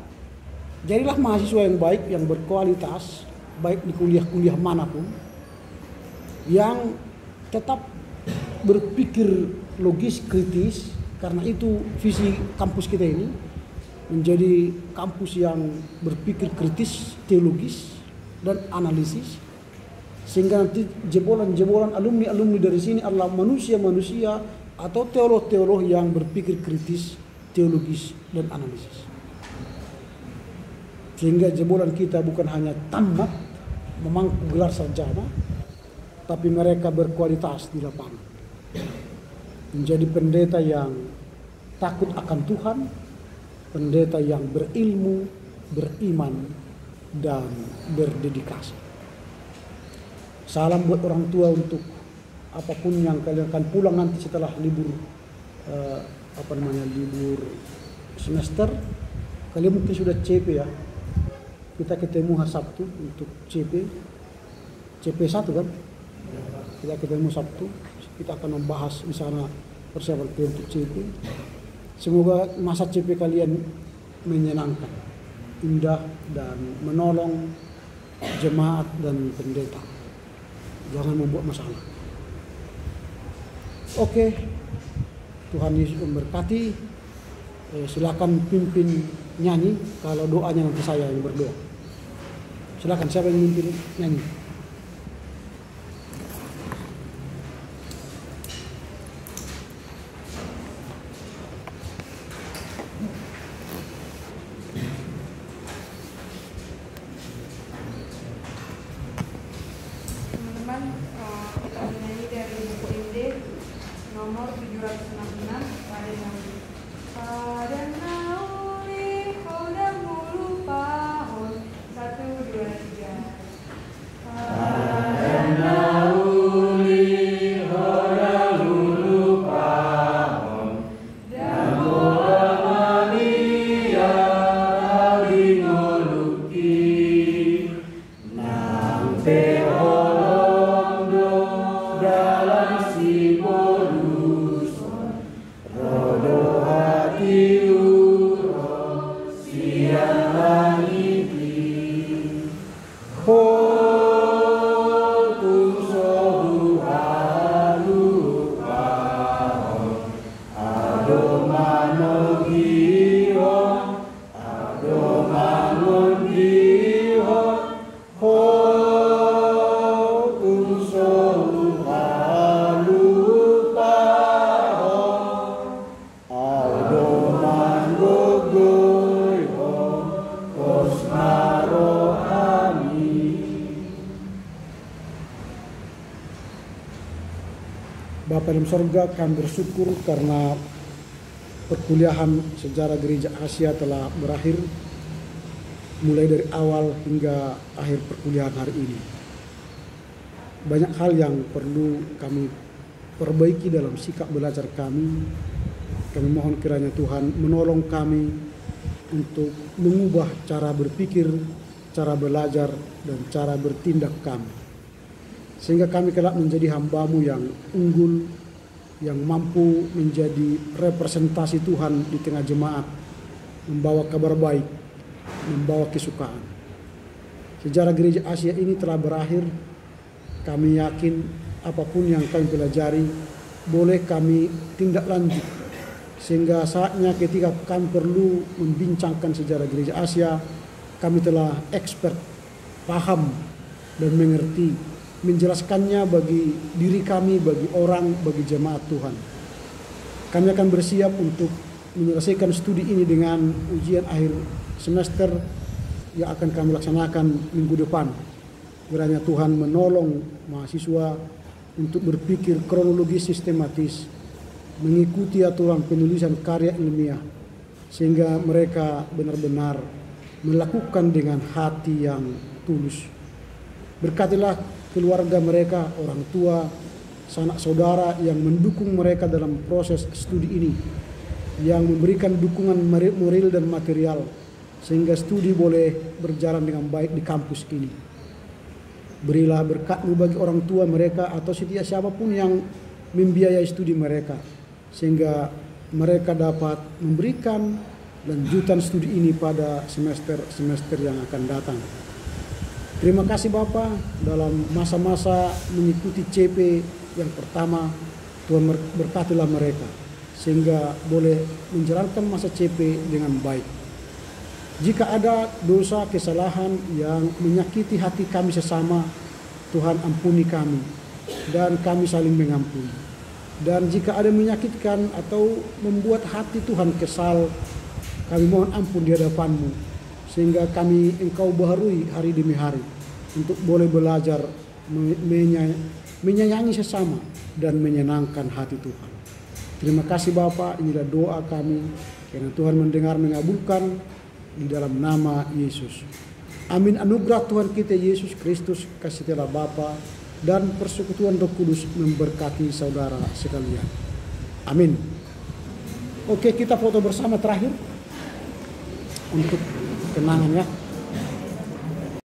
jadilah mahasiswa yang baik, yang berkualitas, baik di kuliah-kuliah manapun, yang tetap berpikir logis, kritis, karena itu visi kampus kita ini menjadi kampus yang berpikir kritis, teologis, dan analisis, sehingga nanti jebolan-jebolan alumni-alumni dari sini adalah manusia-manusia atau teolog-teolog yang berpikir kritis, teologis, dan analisis. Sehingga jebolan kita bukan hanya tamat memangku gelar sarjana, tapi mereka berkualitas di lapangan. Menjadi pendeta yang takut akan Tuhan, pendeta yang berilmu, beriman, dan berdedikasi. Salam buat orang tua untuk apapun yang kalian akan pulang nanti setelah libur libur semester. Kalian mungkin sudah CP ya. Kita ketemu hari Sabtu untuk CP1 kan? Kita ketemu Sabtu, kita akan membahas di sana persiapan untuk CP. Semoga masa CP kalian menyenangkan, indah, dan menolong jemaat dan pendeta. Jangan membuat masalah. Oke, Tuhan Yesus memberkati. Silakan pimpin nyanyi. Kalau doanya nanti saya yang berdoa. Silakan, siapa yang pimpin nyanyi? Teman-teman, kita menyanyi dari buku Inde nomor 766 pada nauli. Pada nauli hoda mulu pahon 1, 2, 3. Pada nauli hoda mulu pahon dan bola mania lagi ngoluki nampe olondo dalam si boduson rodo hati uro siang langiti hotung sohu halu pahon ado mano gihon ado mangon gihon hotung sohu halu pahon ado mangogoy kosma rohani. Bapa dalam sorga, kami bersyukur karena perkuliahan sejarah gereja Asia telah berakhir, mulai dari awal hingga akhir perkuliahan hari ini. Banyak hal yang perlu kami perbaiki dalam sikap belajar kami. Kami mohon kiranya Tuhan menolong kami untuk mengubah cara berpikir, cara belajar, dan cara bertindak kami. Sehingga kami kelak menjadi hamba-Mu yang unggul, yang mampu menjadi representasi Tuhan di tengah jemaat, membawa kabar baik, membawa kesukaan. Sejarah gereja Asia ini telah berakhir. Kami yakin apapun yang kami pelajari boleh kami tindak lanjut Sehingga saatnya ketika kami perlu membincangkan sejarah gereja Asia, kami telah expert, paham dan mengerti, menjelaskannya bagi diri kami, bagi orang, bagi jemaat Tuhan. Kami akan bersiap untuk menyelesaikan studi ini dengan ujian akhir semester yang akan kami laksanakan minggu depan. Kiranya Tuhan menolong mahasiswa untuk berpikir kronologis sistematis, mengikuti aturan penulisan karya ilmiah, sehingga mereka benar-benar melakukan dengan hati yang tulus. Berkatilah keluarga mereka, orang tua, sanak saudara yang mendukung mereka dalam proses studi ini, yang memberikan dukungan moral dan material, sehingga studi boleh berjalan dengan baik di kampus ini. Berilah berkat-Mu bagi orang tua mereka atau setiap siapapun yang membiayai studi mereka, sehingga mereka dapat memberikan lanjutan studi ini pada semester-semester yang akan datang. Terima kasih Bapa, dalam masa-masa mengikuti CP yang pertama, Tuhan berkatilah mereka, sehingga boleh menjalankan masa CP dengan baik. Jika ada dosa, kesalahan yang menyakiti hati kami sesama, Tuhan ampuni kami, dan kami saling mengampuni. Dan jika ada menyakitkan atau membuat hati Tuhan kesal, kami mohon ampun di hadapan-Mu, sehingga kami Engkau baharui hari demi hari untuk boleh belajar menyayangi sesama dan menyenangkan hati Tuhan. Terima kasih Bapa, inilah doa kami, karena Tuhan mendengar mengabulkan di dalam nama Yesus. Amin. Anugerah Tuhan kita Yesus Kristus, kasih Allah Bapa dan persekutuan Roh Kudus memberkati saudara sekalian. Amin. Oke, kita foto bersama terakhir untuk kenangan ya.